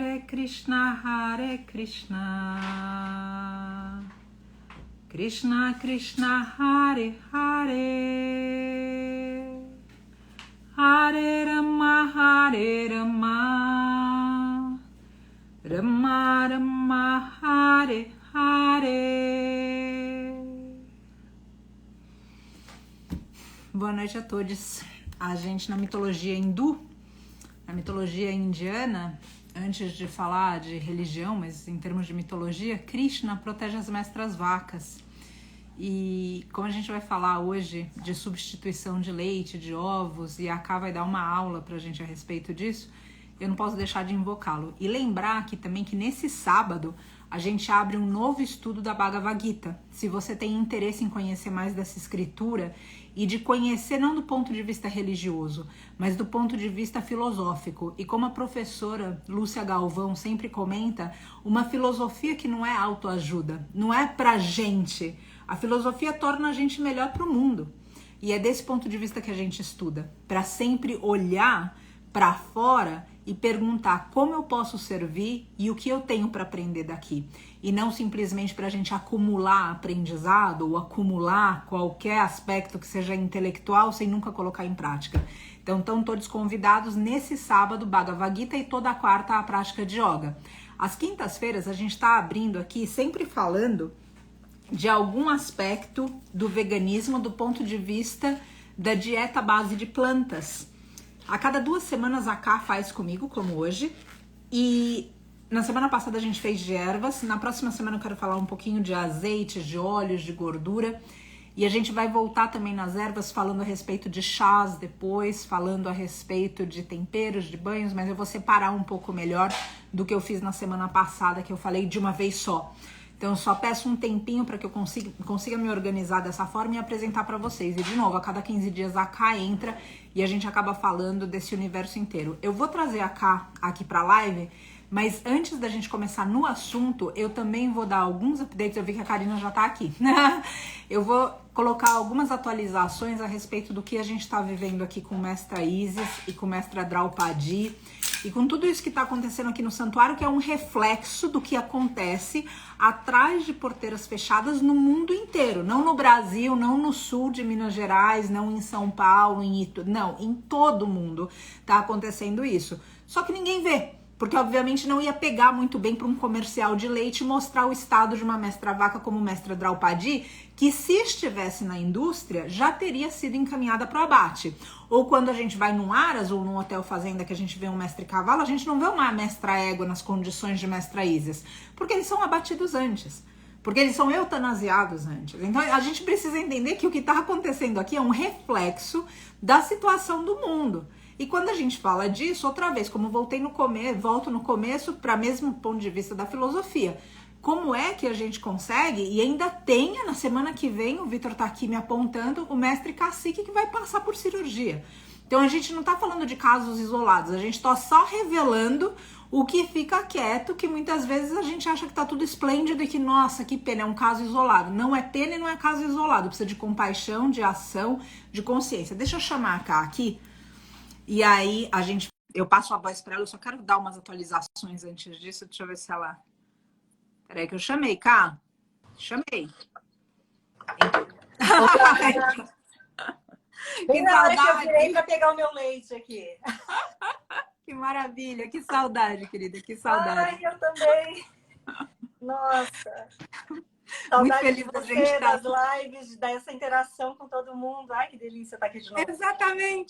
Hare Krishna, Krishna Krishna, Hare Hare, Hare Rama, Hare Rama, Rama Rama, Hare Hare. Boa noite a todos. A gente, na mitologia hindu, na mitologia indiana, antes de falar de religião, mas em termos de mitologia, Krishna protege as mestras vacas. E como a gente vai falar hoje de substituição de leite, de ovos, e a Ká vai dar uma aula pra gente a respeito disso, eu não posso deixar de invocá-lo. E lembrar aqui também que nesse sábado a gente abre um novo estudo da Bhagavad Gita. Se você tem interesse em conhecer mais dessa escritura e de conhecer não do ponto de vista religioso, mas do ponto de vista filosófico. E como a professora Lúcia Galvão sempre comenta, uma filosofia que não é autoajuda, não é pra gente. A filosofia torna a gente melhor pro mundo. E é desse ponto de vista que a gente estuda, para sempre olhar para fora e perguntar como eu posso servir e o que eu tenho para aprender daqui. E não simplesmente para a gente acumular aprendizado ou acumular qualquer aspecto que seja intelectual sem nunca colocar em prática. Então estão todos convidados nesse sábado, Bhagavad Gita, e toda quarta a prática de yoga. Às quintas-feiras a gente está abrindo aqui sempre falando de algum aspecto do veganismo do ponto de vista da dieta à base de plantas. A cada 2 semanas a Ká faz comigo, como hoje, e na semana passada a gente fez de ervas, na próxima semana eu quero falar um pouquinho de azeites, de óleos, de gordura, e a gente vai voltar também nas ervas falando a respeito de chás depois, falando a respeito de temperos, de banhos, mas eu vou separar um pouco melhor do que eu fiz na semana passada, que eu falei de uma vez só. Então eu só peço um tempinho para que eu consiga me organizar dessa forma e apresentar para vocês. E de novo, a cada 15 dias a Ká entra e a gente acaba falando desse universo inteiro. Eu vou trazer a Ká aqui para a live, mas antes da gente começar no assunto, eu também vou dar alguns updates. Eu vi que a Karina já tá aqui. Eu vou colocar algumas atualizações a respeito do que a gente está vivendo aqui com Mestra Isis e com Mestra Draupadi. E com tudo isso que está acontecendo aqui no santuário, que é um reflexo do que acontece atrás de porteiras fechadas no mundo inteiro. Não no Brasil, não no sul de Minas Gerais, não em São Paulo, em Itu, não, em todo mundo está acontecendo isso. Só que ninguém vê, porque obviamente não ia pegar muito bem para um comercial de leite mostrar o estado de uma mestra vaca como Mestra Draupadi, que se estivesse na indústria já teria sido encaminhada para o abate. Ou quando a gente vai num Aras ou num hotel fazenda que a gente vê um mestre cavalo, a gente não vê uma mestra égua nas condições de Mestra Isis, porque eles são abatidos antes, porque eles são eutanasiados antes. Então a gente precisa entender que o que está acontecendo aqui é um reflexo da situação do mundo. E quando a gente fala disso, outra vez, como volto no começo para o mesmo ponto de vista da filosofia, como é que a gente consegue, e ainda tenha, na semana que vem, o Vitor tá aqui me apontando, o mestre cacique que vai passar por cirurgia. Então a gente não tá falando de casos isolados, a gente tá só revelando o que fica quieto, que muitas vezes a gente acha que tá tudo esplêndido e que, nossa, que pena, é um caso isolado. Não é pena e não é caso isolado, precisa de compaixão, de ação, de consciência. Deixa eu chamar a Ká aqui, e aí eu passo a voz para ela, eu só quero dar umas atualizações antes disso, deixa eu ver se ela... Peraí que eu chamei, Ká. Chamei. Que saudade que eu virei para pegar o meu leite aqui. Que maravilha, que saudade, querida, que saudade. Ai, eu também. Nossa. Muito Saudade feliz de da você, gente estar... das lives, dessa interação com todo mundo. Ai, que delícia estar aqui de novo.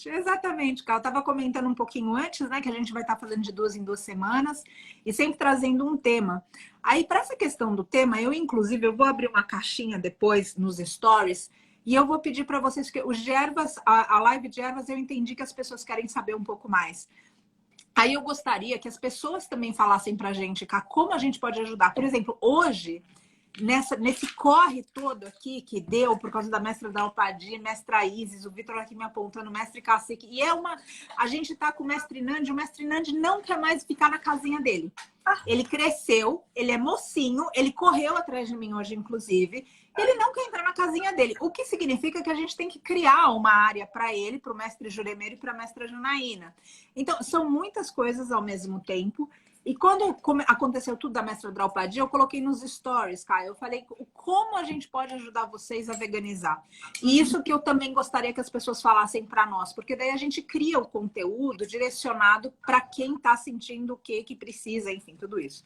Exatamente, Ká. Eu estava comentando um pouquinho antes, né, que a gente vai estar fazendo de 2 em 2 semanas e sempre trazendo um tema. Aí, para essa questão do tema, inclusive, eu vou abrir uma caixinha depois nos stories e eu vou pedir para vocês, que os de ervas, a live de ervas, eu entendi que as pessoas querem saber um pouco mais. Aí eu gostaria que as pessoas também falassem pra gente, Ká, como a gente pode ajudar. Por exemplo, hoje, nesse corre todo aqui que deu por causa da Mestra Draupadi, Mestra Isis, o Vitor aqui me apontando, Mestre Cacique, e a gente tá com o Mestre Nandi não quer mais ficar na casinha dele. Ele cresceu, ele é mocinho, ele correu atrás de mim hoje, inclusive, ele não quer entrar na casinha dele, o que significa que a gente tem que criar uma área para ele, para o Mestre Juremeiro e para a Mestra Janaína. Então, são muitas coisas ao mesmo tempo. E quando aconteceu tudo da mestra Draupadi, eu coloquei nos stories, Caio. Eu falei como a gente pode ajudar vocês a veganizar. E isso que eu também gostaria que as pessoas falassem para nós, porque daí a gente cria o conteúdo direcionado para quem está sentindo o que precisa, enfim, tudo isso.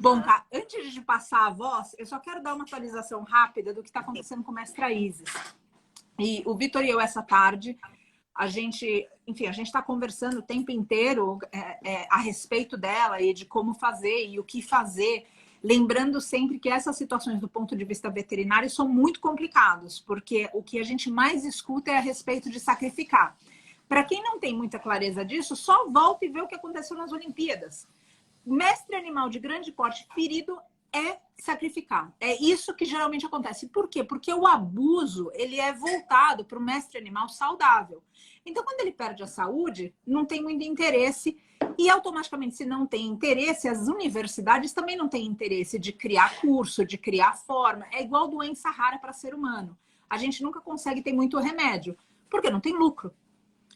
Bom, tá, antes de passar a voz, eu só quero dar uma atualização rápida do que está acontecendo com a mestra Isis. E o Vitor e eu, essa tarde, a gente está conversando o tempo inteiro a respeito dela e de como fazer e o que fazer, lembrando sempre que essas situações do ponto de vista veterinário são muito complicadas, porque o que a gente mais escuta é a respeito de sacrificar. Para quem não tem muita clareza disso, só volta e vê o que aconteceu nas Olimpíadas. Mestre animal de grande porte ferido é sacrificar. É isso que geralmente acontece. Por quê? Porque o abuso, ele é voltado para o mestre animal saudável. Então, quando ele perde a saúde, não tem muito interesse. E automaticamente, se não tem interesse, as universidades também não têm interesse de criar curso, de criar forma. É igual doença rara para ser humano. A gente nunca consegue ter muito remédio, porque não tem lucro.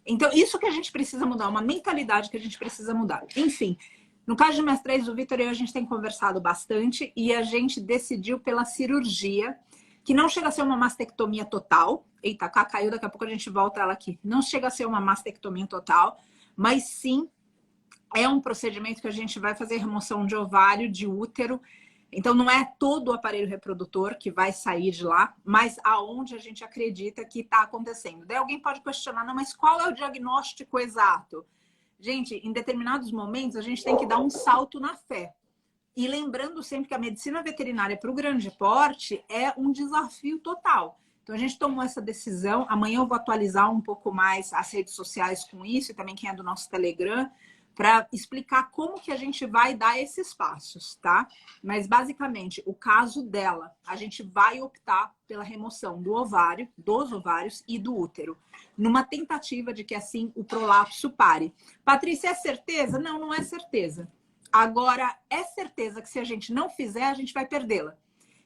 Então, isso que a gente precisa mudar, uma mentalidade que a gente precisa mudar. Enfim, no caso de Mestra Isis, o Vitor e eu, a gente tem conversado bastante e a gente decidiu pela cirurgia, que não chega a ser uma mastectomia total. Eita, cá caiu, daqui a pouco a gente volta ela aqui. Não chega a ser uma mastectomia total, mas sim é um procedimento que a gente vai fazer remoção de ovário, de útero. Então, não é todo o aparelho reprodutor que vai sair de lá, mas aonde a gente acredita que está acontecendo. Daí alguém pode questionar, não, mas qual é o diagnóstico exato? Gente, em determinados momentos, a gente tem que dar um salto na fé. E lembrando sempre que a medicina veterinária para o grande porte é um desafio total. Então, a gente tomou essa decisão. Amanhã eu vou atualizar um pouco mais as redes sociais com isso, e também quem é do nosso Telegram, para explicar como que a gente vai dar esses passos, tá? Mas, basicamente, o caso dela, a gente vai optar pela remoção do ovário, dos ovários e do útero, numa tentativa de que, assim, o prolapso pare. Patrícia, é certeza? Não, não é certeza. Agora, é certeza que se a gente não fizer, a gente vai perdê-la.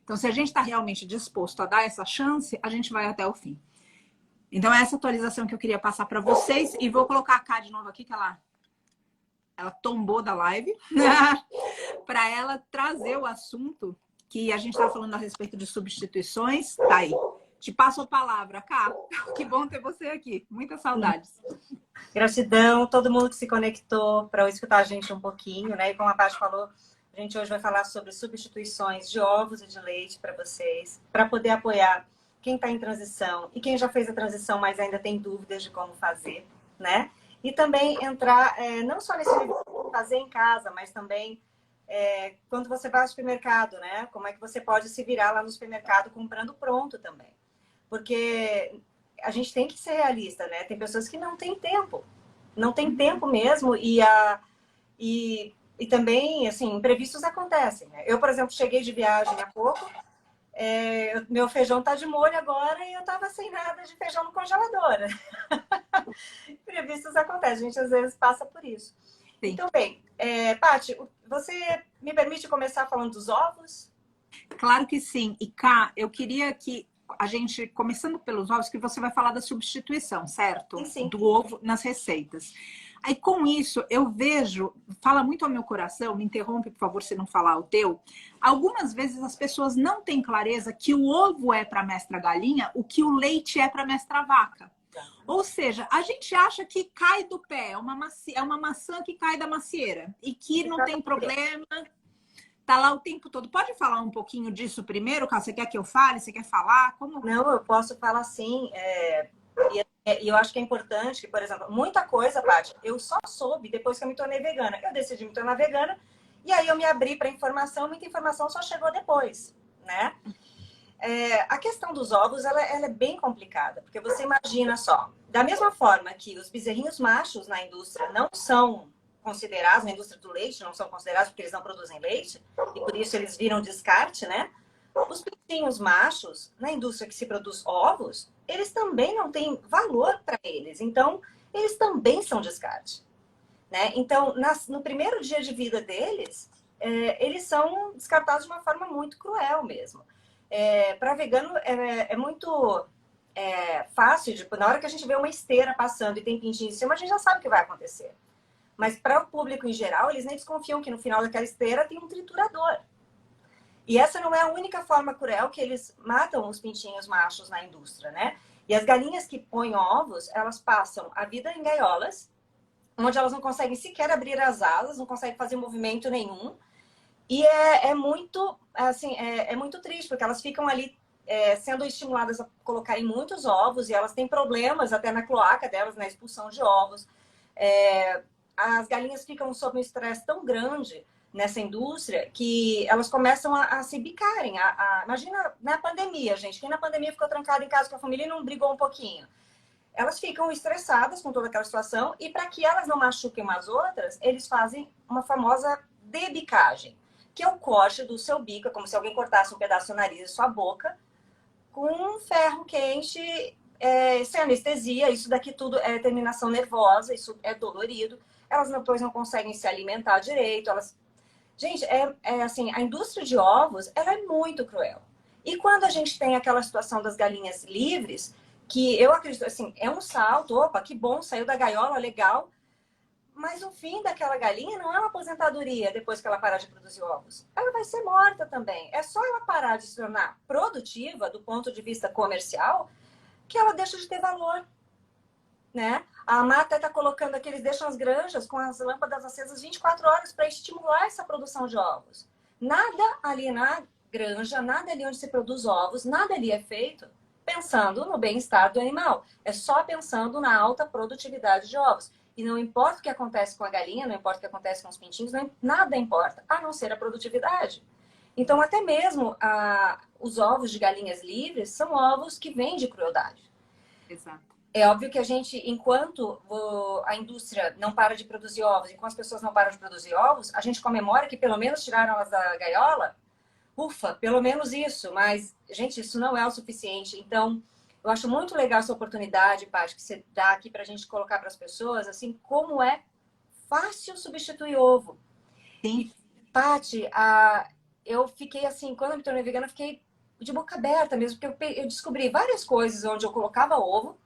Então, se a gente está realmente disposto a dar essa chance, a gente vai até o fim. Então, é essa atualização que eu queria passar para vocês. E vou colocar a Cá de novo aqui, que ela tombou da live, para ela trazer o assunto que a gente estava falando a respeito de substituições. Tá aí. Te passo a palavra, Cá. Que bom ter você aqui. Muitas saudades. Gratidão, todo mundo que se conectou para escutar a gente um pouquinho, né? E como a Paty falou, a gente hoje vai falar sobre substituições de ovos e de leite para vocês, para poder apoiar quem está em transição e quem já fez a transição, mas ainda tem dúvidas de como fazer, né? E também entrar, não só nesse nível de fazer em casa, mas também quando você vai ao supermercado, né? Como é que você pode se virar lá no supermercado comprando pronto também. Porque a gente tem que ser realista, né? Tem pessoas que não têm tempo. Não tem tempo mesmo e também, assim, imprevistos acontecem, né? Eu, por exemplo, cheguei de viagem há pouco, meu feijão tá de molho agora e eu tava sem nada de feijão no congelador. Imprevistos acontecem, a gente às vezes passa por isso. Sim. Então, bem, Paty, você me permite começar falando dos ovos? Claro que sim. E Cá, eu queria que a gente, começando pelos ovos, que você vai falar da substituição, certo? Sim, sim. Do ovo nas receitas. Aí, com isso, eu vejo, fala muito ao meu coração, me interrompe, por favor, se não falar o teu. Algumas vezes as pessoas não têm clareza que o ovo é para a mestra galinha, o que o leite é para a mestra vaca. Ou seja, a gente acha que cai do pé, é uma maçã que cai da macieira e que não tem problema, tá lá o tempo todo. Pode falar um pouquinho disso primeiro, Cá? Você quer que eu fale? Você quer falar? Como... Não, eu posso falar sim. E eu acho que é importante que, por exemplo, muita coisa, Paty, eu só soube depois que eu me tornei vegana. Eu decidi me tornar vegana e aí eu me abri para informação, muita informação só chegou depois, né? A questão dos ovos, ela é bem complicada, porque você imagina só, da mesma forma que os bezerrinhos machos na indústria não são considerados, na indústria do leite, não são considerados porque eles não produzem leite, e por isso eles viram descarte, né? Os pintinhos machos, na indústria que se produz ovos, eles também não têm valor para eles. Então, eles também são descarte, né? Então, no primeiro dia de vida deles, eles são descartados de uma forma muito cruel mesmo. Para vegano, é muito fácil. Na hora que a gente vê uma esteira passando e tem pintinho em cima, a gente já sabe o que vai acontecer. Mas para o público em geral, eles nem desconfiam que no final daquela esteira tem um triturador. E essa não é a única forma cruel que eles matam os pintinhos machos na indústria, né? E as galinhas que põem ovos, elas passam a vida em gaiolas, onde elas não conseguem sequer abrir as asas, não conseguem fazer movimento nenhum. E é muito, assim, é muito triste, porque elas ficam ali sendo estimuladas a colocarem muitos ovos e elas têm problemas até na cloaca delas, na expulsão de ovos. As galinhas ficam sob um estresse tão grande nessa indústria que elas começam a se bicarem. Imagina na pandemia, gente. Quem na pandemia ficou trancado em casa com a família e não brigou um pouquinho? Elas ficam estressadas com toda aquela situação e para que elas não machuquem umas outras, eles fazem uma famosa debicagem, que é o corte do seu bico, é como se alguém cortasse um pedaço do nariz e sua boca com um ferro quente, sem anestesia. Isso daqui tudo é terminação nervosa, isso é dolorido. Elas depois não conseguem se alimentar direito. Gente, assim, a indústria de ovos, ela é muito cruel. E quando a gente tem aquela situação das galinhas livres, que eu acredito, assim, é um salto, opa, que bom, saiu da gaiola, legal. Mas o fim daquela galinha não é uma aposentadoria depois que ela parar de produzir ovos. Ela vai ser morta também. É só ela parar de se tornar produtiva do ponto de vista comercial que ela deixa de ter valor, né? A AMAR até está colocando aqui, eles deixam as granjas com as lâmpadas acesas 24 horas para estimular essa produção de ovos. Nada ali na granja, nada ali onde se produz ovos, nada ali é feito pensando no bem-estar do animal. É só pensando na alta produtividade de ovos. E não importa o que acontece com a galinha, não importa o que acontece com os pintinhos, nada importa, a não ser a produtividade. Então, até mesmo os ovos de galinhas livres são ovos que vêm de crueldade. Exato. É óbvio que a gente, enquanto a indústria não para de produzir ovos, enquanto as pessoas não param de produzir ovos, a gente comemora que pelo menos tiraram elas da gaiola. Ufa, pelo menos isso. Mas, gente, isso não é o suficiente. Então, eu acho muito legal essa oportunidade, Paty, que você dá aqui para a gente colocar para as pessoas, assim, como é fácil substituir ovo. Sim. E, Paty, eu fiquei assim, quando eu me tornei vegana, eu fiquei de boca aberta mesmo, porque eu descobri várias coisas onde eu colocava ovo,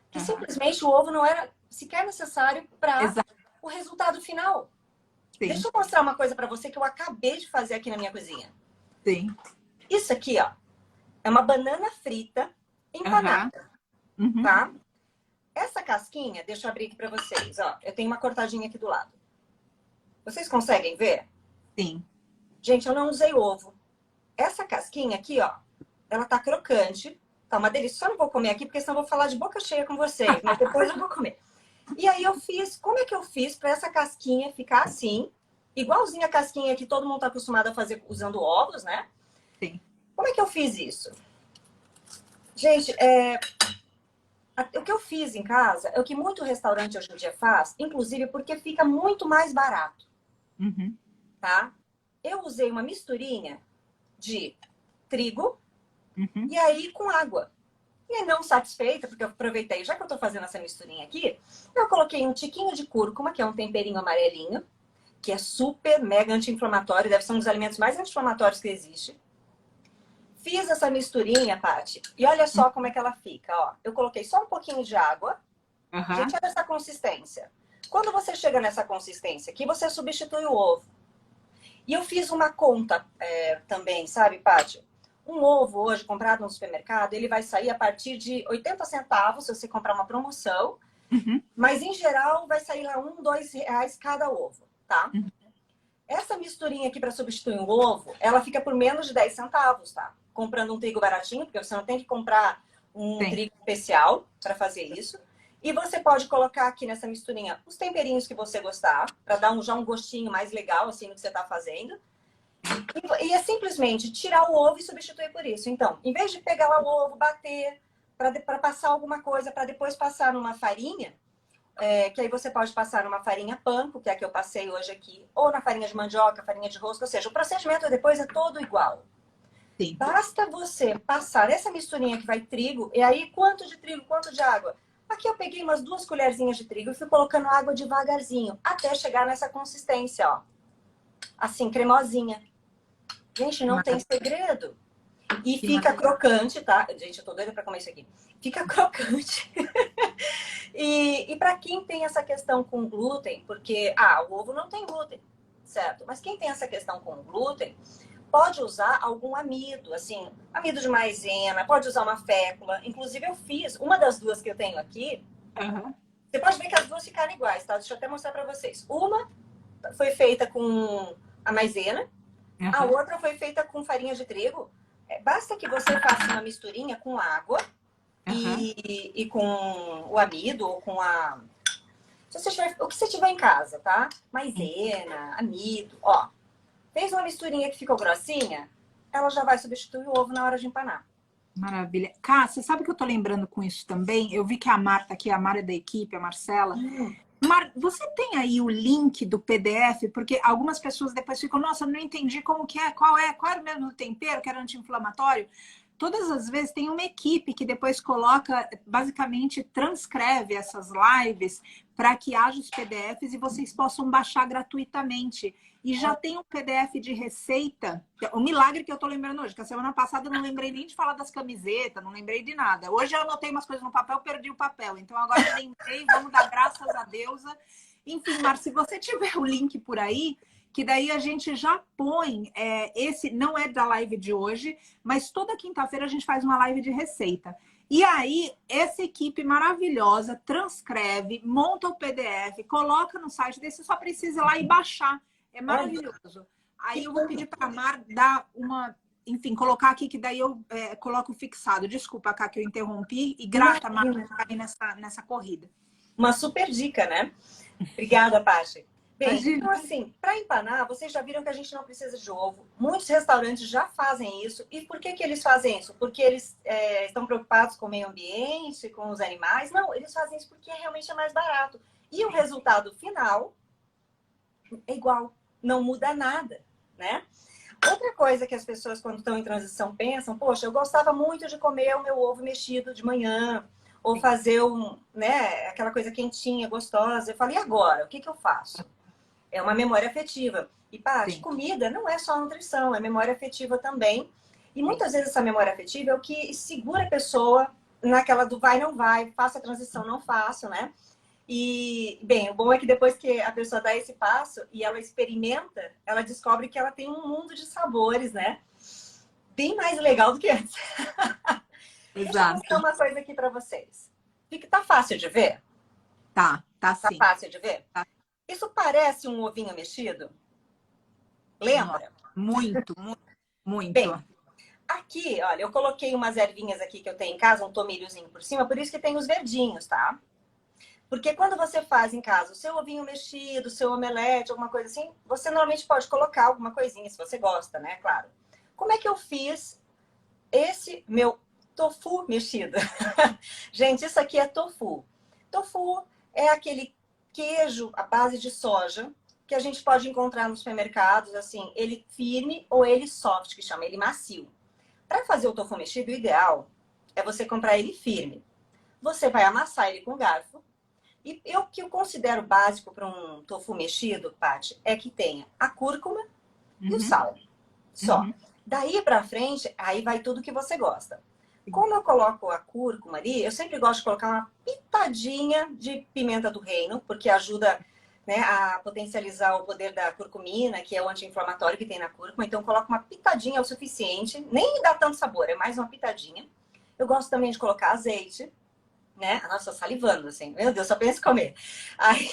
que simplesmente o ovo não era sequer necessário para o resultado final. Sim. Deixa eu mostrar uma coisa para você que eu acabei de fazer aqui na minha cozinha. Sim. Isso aqui, ó, é uma banana frita empanada, tá? Essa casquinha, deixa eu abrir aqui pra vocês, ó. Eu tenho uma cortadinha aqui do lado. Vocês conseguem ver? Sim. Gente, eu não usei ovo. Essa casquinha aqui, ó, ela tá crocante, tá uma delícia. Só não vou comer aqui, porque senão eu vou falar de boca cheia com vocês, mas depois eu vou comer. E aí eu fiz, como é que eu fiz pra essa casquinha ficar assim, igualzinha a casquinha que todo mundo tá acostumado a fazer usando ovos, né? Sim. Como é que eu fiz isso? Gente, o que eu fiz em casa é o que muito restaurante hoje em dia faz, inclusive porque fica muito mais barato. Tá? Eu usei uma misturinha de trigo e aí com água. E não satisfeita, porque eu aproveitei, já que eu tô fazendo essa misturinha aqui, eu coloquei um tiquinho de cúrcuma, que é um temperinho amarelinho, que é super mega anti-inflamatório, deve ser um dos alimentos mais anti-inflamatórios que existe. Fiz essa misturinha, Paty, e olha só como é que ela fica, ó. Eu coloquei só um pouquinho de água. Gente, olha essa consistência. Quando você chega nessa consistência aqui, você substitui o ovo. E eu fiz uma conta também, sabe, Paty? Um ovo hoje comprado no supermercado, ele vai sair a partir de 80 centavos se você comprar uma promoção. Mas, em geral, vai sair lá R$1, R$2 cada ovo, tá? Essa misturinha aqui para substituir o ovo, ela fica por menos de 10 centavos, tá? Comprando um trigo baratinho, porque você não tem que comprar um trigo especial para fazer isso. E você pode colocar aqui nessa misturinha os temperinhos que você gostar, para dar já um gostinho mais legal, assim, no que você está fazendo. E é simplesmente tirar o ovo e substituir por isso. Então, em vez de pegar lá o ovo, bater, para passar alguma coisa, para depois passar numa farinha, que aí você pode passar numa farinha panko, que é a que eu passei hoje aqui, ou na farinha de mandioca, farinha de rosca, ou seja, o procedimento depois é todo igual. Sim. Basta você passar essa misturinha que vai trigo, e aí quanto de trigo, quanto de água? Aqui eu peguei umas 2 colherzinhas de trigo e fui colocando água devagarzinho, até chegar nessa consistência, ó. Assim, cremosinha. Gente, não tem segredo. E fica crocante, tá? Gente, eu tô doida pra comer isso aqui. Fica crocante. E para quem tem essa questão com glúten, porque, o ovo não tem glúten, certo? Mas quem tem essa questão com glúten, pode usar algum amido, assim, amido de maisena, pode usar uma fécula. Inclusive, eu fiz, uma das duas que eu tenho aqui, você pode ver que as duas ficaram iguais, tá? Deixa eu até mostrar para vocês. Uma foi feita com a maisena, a outra foi feita com farinha de trigo. Basta que você faça uma misturinha com água e com o amido ou com a... Se você tiver, o que você tiver em casa, tá? Maisena, amido, ó. Fez uma misturinha que ficou grossinha, ela já vai substituir o ovo na hora de empanar. Maravilha. Cá, você sabe que eu tô lembrando com isso também? Eu vi que a Marta aqui, a Mara é da equipe, a Marcela. Mar, você tem aí o link do PDF? Porque algumas pessoas depois ficam, nossa, eu não entendi como que é, qual era o mesmo tempero, que era anti-inflamatório. Todas as vezes tem uma equipe que depois coloca, basicamente transcreve essas lives para que haja os PDFs e vocês possam baixar gratuitamente. E já tem um PDF de receita, o milagre que eu tô lembrando hoje, que a semana passada eu não lembrei nem de falar das camisetas, não lembrei de nada. Hoje eu anotei umas coisas no papel, perdi o papel. Então agora eu lembrei, vamos dar graças a deusa. Enfim, Mar, se você tiver o link por aí, que daí a gente já põe, esse não é da live de hoje, mas toda quinta-feira a gente faz uma live de receita. E aí, essa equipe maravilhosa transcreve, monta o PDF, coloca no site, daí você só precisa ir lá e baixar. É maravilhoso. Aí eu vou pedir para a Mar dar uma... Enfim, colocar aqui, que daí eu coloco fixado. Desculpa, Cá, que eu interrompi. E grata, Mar, por ficar aí nessa corrida. Uma super dica, né? Obrigada, Paty. Bem, Imagina. então assim, para empanar, vocês já viram que a gente não precisa de ovo. Muitos restaurantes já fazem isso. E por que eles fazem isso? Porque eles estão preocupados com o meio ambiente, com os animais? Não, eles fazem isso porque realmente é mais barato. E o resultado final é igual. Não muda nada, né? Outra coisa que as pessoas, quando estão em transição, pensam, poxa, eu gostava muito de comer o meu ovo mexido de manhã, ou fazer aquela coisa quentinha, gostosa. Eu falei, e agora? O que eu faço? É uma memória afetiva. E, Paty, comida não é só nutrição, é memória afetiva também. E muitas vezes essa memória afetiva é o que segura a pessoa naquela do vai, não vai, faço a transição, não faço, né? E, bem, o bom é que depois que a pessoa dá esse passo e ela experimenta, ela descobre que ela tem um mundo de sabores, né? Bem mais legal do que antes. Exato. Deixa eu mostrar uma coisa aqui para vocês. Tá fácil de ver? Tá sim. Tá fácil de ver? Tá. Isso parece um ovinho mexido? Lembra? Muito. Bem, aqui, olha, eu coloquei umas ervinhas aqui que eu tenho em casa, um tomilhozinho por cima, por isso que tem os verdinhos, tá? Porque quando você faz em casa o seu ovinho mexido, o seu omelete, alguma coisa assim, você normalmente pode colocar alguma coisinha, se você gosta, né? Claro. Como é que eu fiz esse meu tofu mexido? Gente, isso aqui é tofu. Tofu é aquele queijo à base de soja que a gente pode encontrar nos supermercados, assim, ele firme ou ele soft, que chama ele macio. Para fazer o tofu mexido, o ideal é você comprar ele firme. Você vai amassar ele com garfo. E o que eu considero básico para um tofu mexido, Paty, é que tenha a cúrcuma e o sal. Só. Daí para frente, aí vai tudo que você gosta. Como eu coloco a cúrcuma ali, eu sempre gosto de colocar uma pitadinha de pimenta do reino, porque ajuda, né, a potencializar o poder da curcumina, que é o anti-inflamatório que tem na cúrcuma. Então, eu coloco uma pitadinha é o suficiente. Nem dá tanto sabor, é mais uma pitadinha. Eu gosto também de colocar azeite, né? Nossa, salivando, assim. Meu Deus, só penso em comer. Aí...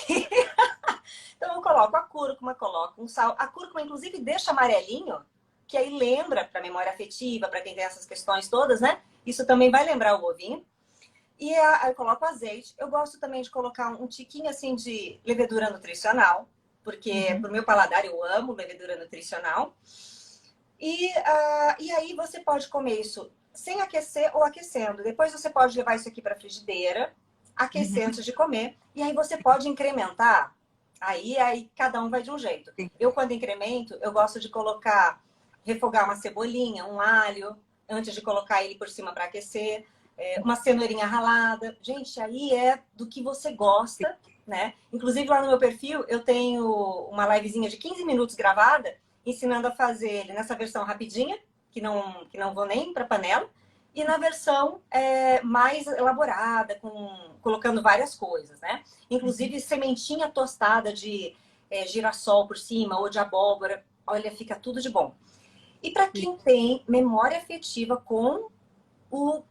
então, eu coloco a cúrcuma, coloco um sal. A cúrcuma, inclusive, deixa amarelinho, que aí lembra para memória afetiva, para quem tem essas questões todas, né? Isso também vai lembrar o ovinho. E aí eu coloco azeite. Eu gosto também de colocar um tiquinho assim de levedura nutricional, porque pro meu paladar eu amo levedura nutricional. E aí você pode comer isso sem aquecer ou aquecendo. Depois você pode levar isso aqui para a frigideira, aquecer antes de comer. E aí você pode incrementar. Aí cada um vai de um jeito. Eu, quando incremento, eu gosto de refogar uma cebolinha, um alho, antes de colocar ele por cima para aquecer. Uma cenourinha ralada. Gente, aí é do que você gosta, né? Inclusive, lá no meu perfil, eu tenho uma livezinha de 15 minutos gravada, ensinando a fazer ele nessa versão rapidinha, que não vou nem para panela, e na versão mais elaborada, colocando várias coisas, né? Inclusive sementinha tostada de girassol por cima ou de abóbora. Olha, fica tudo de bom. E para quem tem memória afetiva com o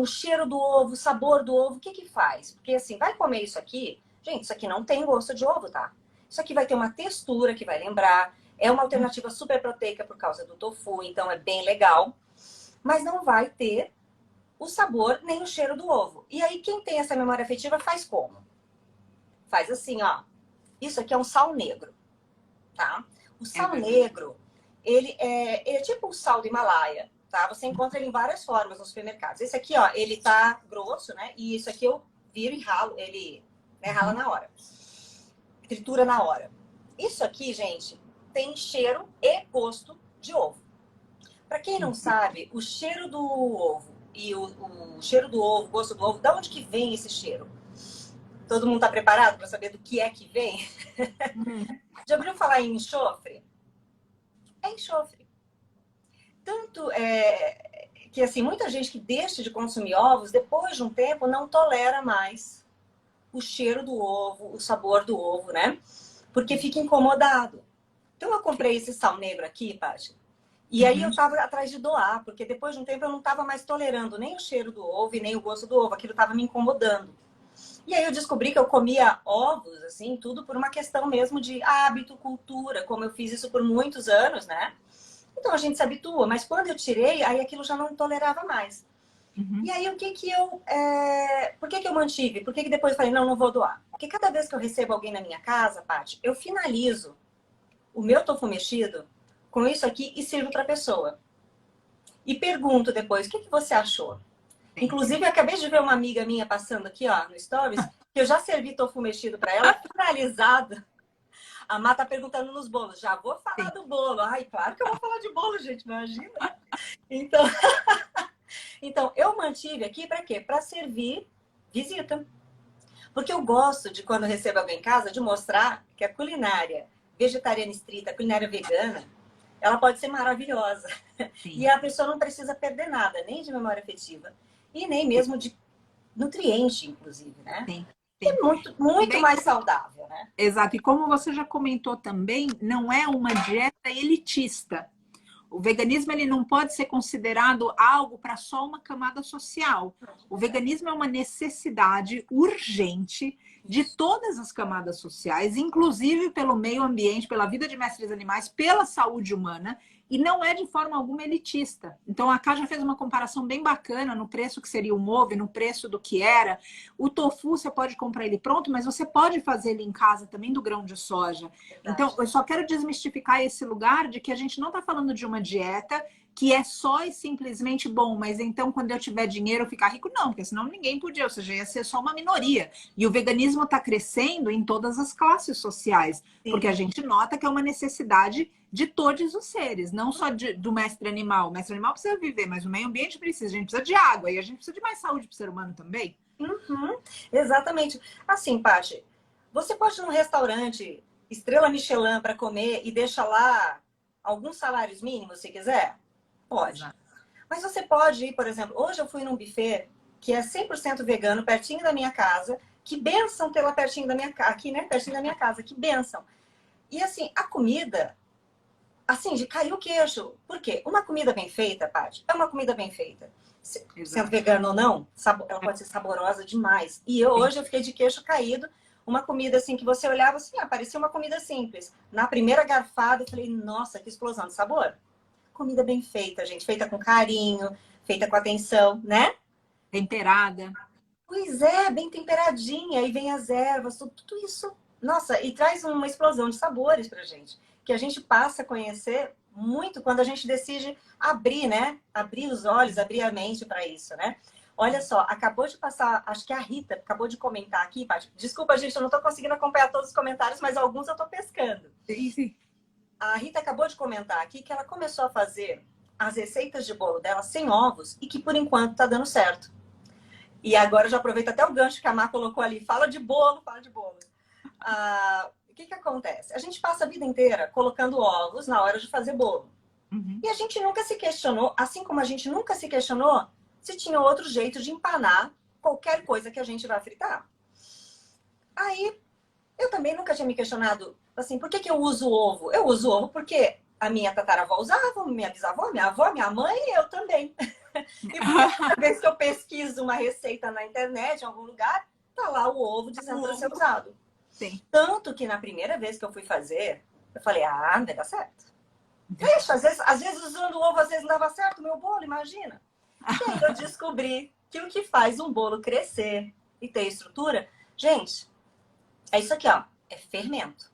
cheiro do ovo, o sabor do ovo, o que que faz? Porque assim, vai comer isso aqui, gente, isso aqui não tem gosto de ovo, tá? Isso aqui vai ter uma textura que vai lembrar, é uma alternativa super proteica por causa do tofu, então é bem legal, mas não vai ter o sabor nem o cheiro do ovo. E aí quem tem essa memória afetiva faz como? Faz assim, ó. Isso aqui é um sal negro, tá? O sal negro, ele é tipo o sal do Himalaia, tá? Você encontra ele em várias formas nos supermercados. Esse aqui, ó, ele tá grosso, né? E isso aqui eu viro e ralo, ele rala na hora. Tritura na hora. Isso aqui, gente, tem cheiro e gosto de ovo. Para quem não sabe, o cheiro do ovo e o cheiro do ovo, o gosto do ovo, de onde que vem esse cheiro? Todo mundo tá preparado para saber do que é que vem? Já ouviu falar em enxofre? É enxofre. Tanto que assim, muita gente que deixa de consumir ovos, depois de um tempo, não tolera mais o cheiro do ovo, o sabor do ovo, né? Porque fica incomodado. Então eu comprei esse sal negro aqui, Paty, e aí eu tava atrás de doar, porque depois de um tempo eu não tava mais tolerando nem o cheiro do ovo e nem o gosto do ovo, aquilo tava me incomodando. E aí eu descobri que eu comia ovos, assim, tudo por uma questão mesmo de hábito, cultura, como eu fiz isso por muitos anos, né? Então a gente se habitua, mas quando eu tirei, aí aquilo já não tolerava mais. E aí o que que eu... Por que que eu mantive? Por que que depois eu falei, não, não vou doar? Porque cada vez que eu recebo alguém na minha casa, Paty, eu finalizo o meu tofu mexido com isso aqui e sirvo para a pessoa. E pergunto depois, o que que você achou? Inclusive, eu acabei de ver uma amiga minha passando aqui, ó, no Stories, que eu já servi tofu mexido para ela, finalizado. A Má tá perguntando nos bolos. Já vou falar do bolo. Ai, claro que eu vou falar de bolo, gente, imagina. Então, então eu mantive aqui para quê? Para servir visita. Porque eu gosto de, quando eu recebo alguém em casa, de mostrar que a culinária vegetariana estrita, a culinária vegana, ela pode ser maravilhosa. Sim. E a pessoa não precisa perder nada, nem de memória afetiva, e nem mesmo de nutriente, inclusive, né? Sim. Sim. É muito mais saudável, né? Exato. E como você já comentou também, não é uma dieta elitista. O veganismo ele não pode ser considerado algo para só uma camada social. O veganismo é uma necessidade urgente de todas as camadas sociais, inclusive pelo meio ambiente, pela vida de mestres animais, pela saúde humana, e não é de forma alguma elitista. Então a Ká já fez uma comparação bem bacana no preço que seria um ovo, no preço do que era. O tofu você pode comprar ele pronto, mas você pode fazer ele em casa também do grão de soja. Então eu só quero desmistificar esse lugar de que a gente não está falando de uma dieta que é só e simplesmente bom, mas então quando eu tiver dinheiro eu ficar rico, não, porque senão ninguém podia, ou seja, ia ser só uma minoria. E o veganismo está crescendo em todas as classes sociais, sim, porque a gente nota que é uma necessidade de todos os seres, não só do mestre animal. O mestre animal precisa viver, mas o meio ambiente precisa, a gente precisa de água e a gente precisa de mais saúde para o ser humano também. Exatamente. Assim, Paty, você pode ir num restaurante estrela Michelin para comer e deixa lá alguns salários mínimos, se quiser? Pode. Mas você pode ir, por exemplo, hoje eu fui num buffet que é 100% vegano, pertinho da minha casa. Que bênção ter lá pertinho da minha casa, aqui, né? Pertinho da minha casa, que bênção. E assim, a comida, assim, de cair o queixo. Por quê? Uma comida bem feita, Paty, é uma comida bem feita. Sendo vegano ou não, ela pode ser saborosa demais. E hoje eu fiquei de queixo caído. Uma comida assim que você olhava assim, parecia uma comida simples. Na primeira garfada eu falei, nossa, que explosão de sabor. Comida bem feita, gente. Feita com carinho, feita com atenção, né? Temperada. Pois é, bem temperadinha. Aí vem as ervas, tudo isso. Nossa, e traz uma explosão de sabores pra gente. Que a gente passa a conhecer muito quando a gente decide abrir, né? Abrir os olhos, abrir a mente para isso, né? Olha só, acabou de passar, acho que a Rita acabou de comentar aqui, Paty. Desculpa, gente, eu não tô conseguindo acompanhar todos os comentários, mas alguns eu tô pescando. Sim. A Rita acabou de comentar aqui que ela começou a fazer as receitas de bolo dela sem ovos e que por enquanto tá dando certo. E agora eu já aproveito até o gancho que a Má colocou ali. Fala de bolo, fala de bolo. O que que acontece? A gente passa a vida inteira colocando ovos na hora de fazer bolo. Uhum. E a gente nunca se questionou, assim como a gente nunca se questionou se tinha outro jeito de empanar qualquer coisa que a gente vai fritar. Aí, eu também nunca tinha me questionado, assim, por que que eu uso ovo? Eu uso ovo porque a minha tataravó usava, minha bisavó, minha avó, minha mãe e eu também. E porque toda vez que eu pesquiso uma receita na internet, em algum lugar, tá lá o ovo dizendo para ser usado. Sim. Tanto que na primeira vez que eu fui fazer, eu falei, ah, não vai dar certo. Deixa, às vezes usando ovo, às vezes não dava certo o meu bolo, imagina. E aí eu descobri que o que faz um bolo crescer e ter estrutura, gente, é isso aqui, ó, é fermento.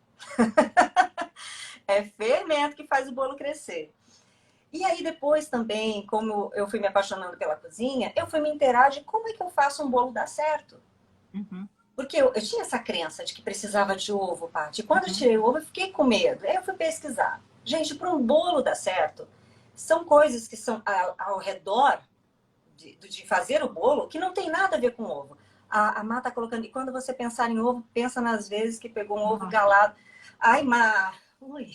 É fermento que faz o bolo crescer. E aí depois também, como eu fui me apaixonando pela cozinha, eu fui me inteirar de como é que eu faço um bolo dar certo. Uhum. Porque eu tinha essa crença de que precisava de ovo, Paty. E quando eu Uhum. tirei o ovo, eu fiquei com medo. Aí eu fui pesquisar. Gente, para um bolo dar certo, são coisas que são ao redor de fazer o bolo que não tem nada a ver com ovo. A Má tá colocando. E quando você pensar em ovo, pensa nas vezes que pegou um ovo galado. Ai, Má. Ui.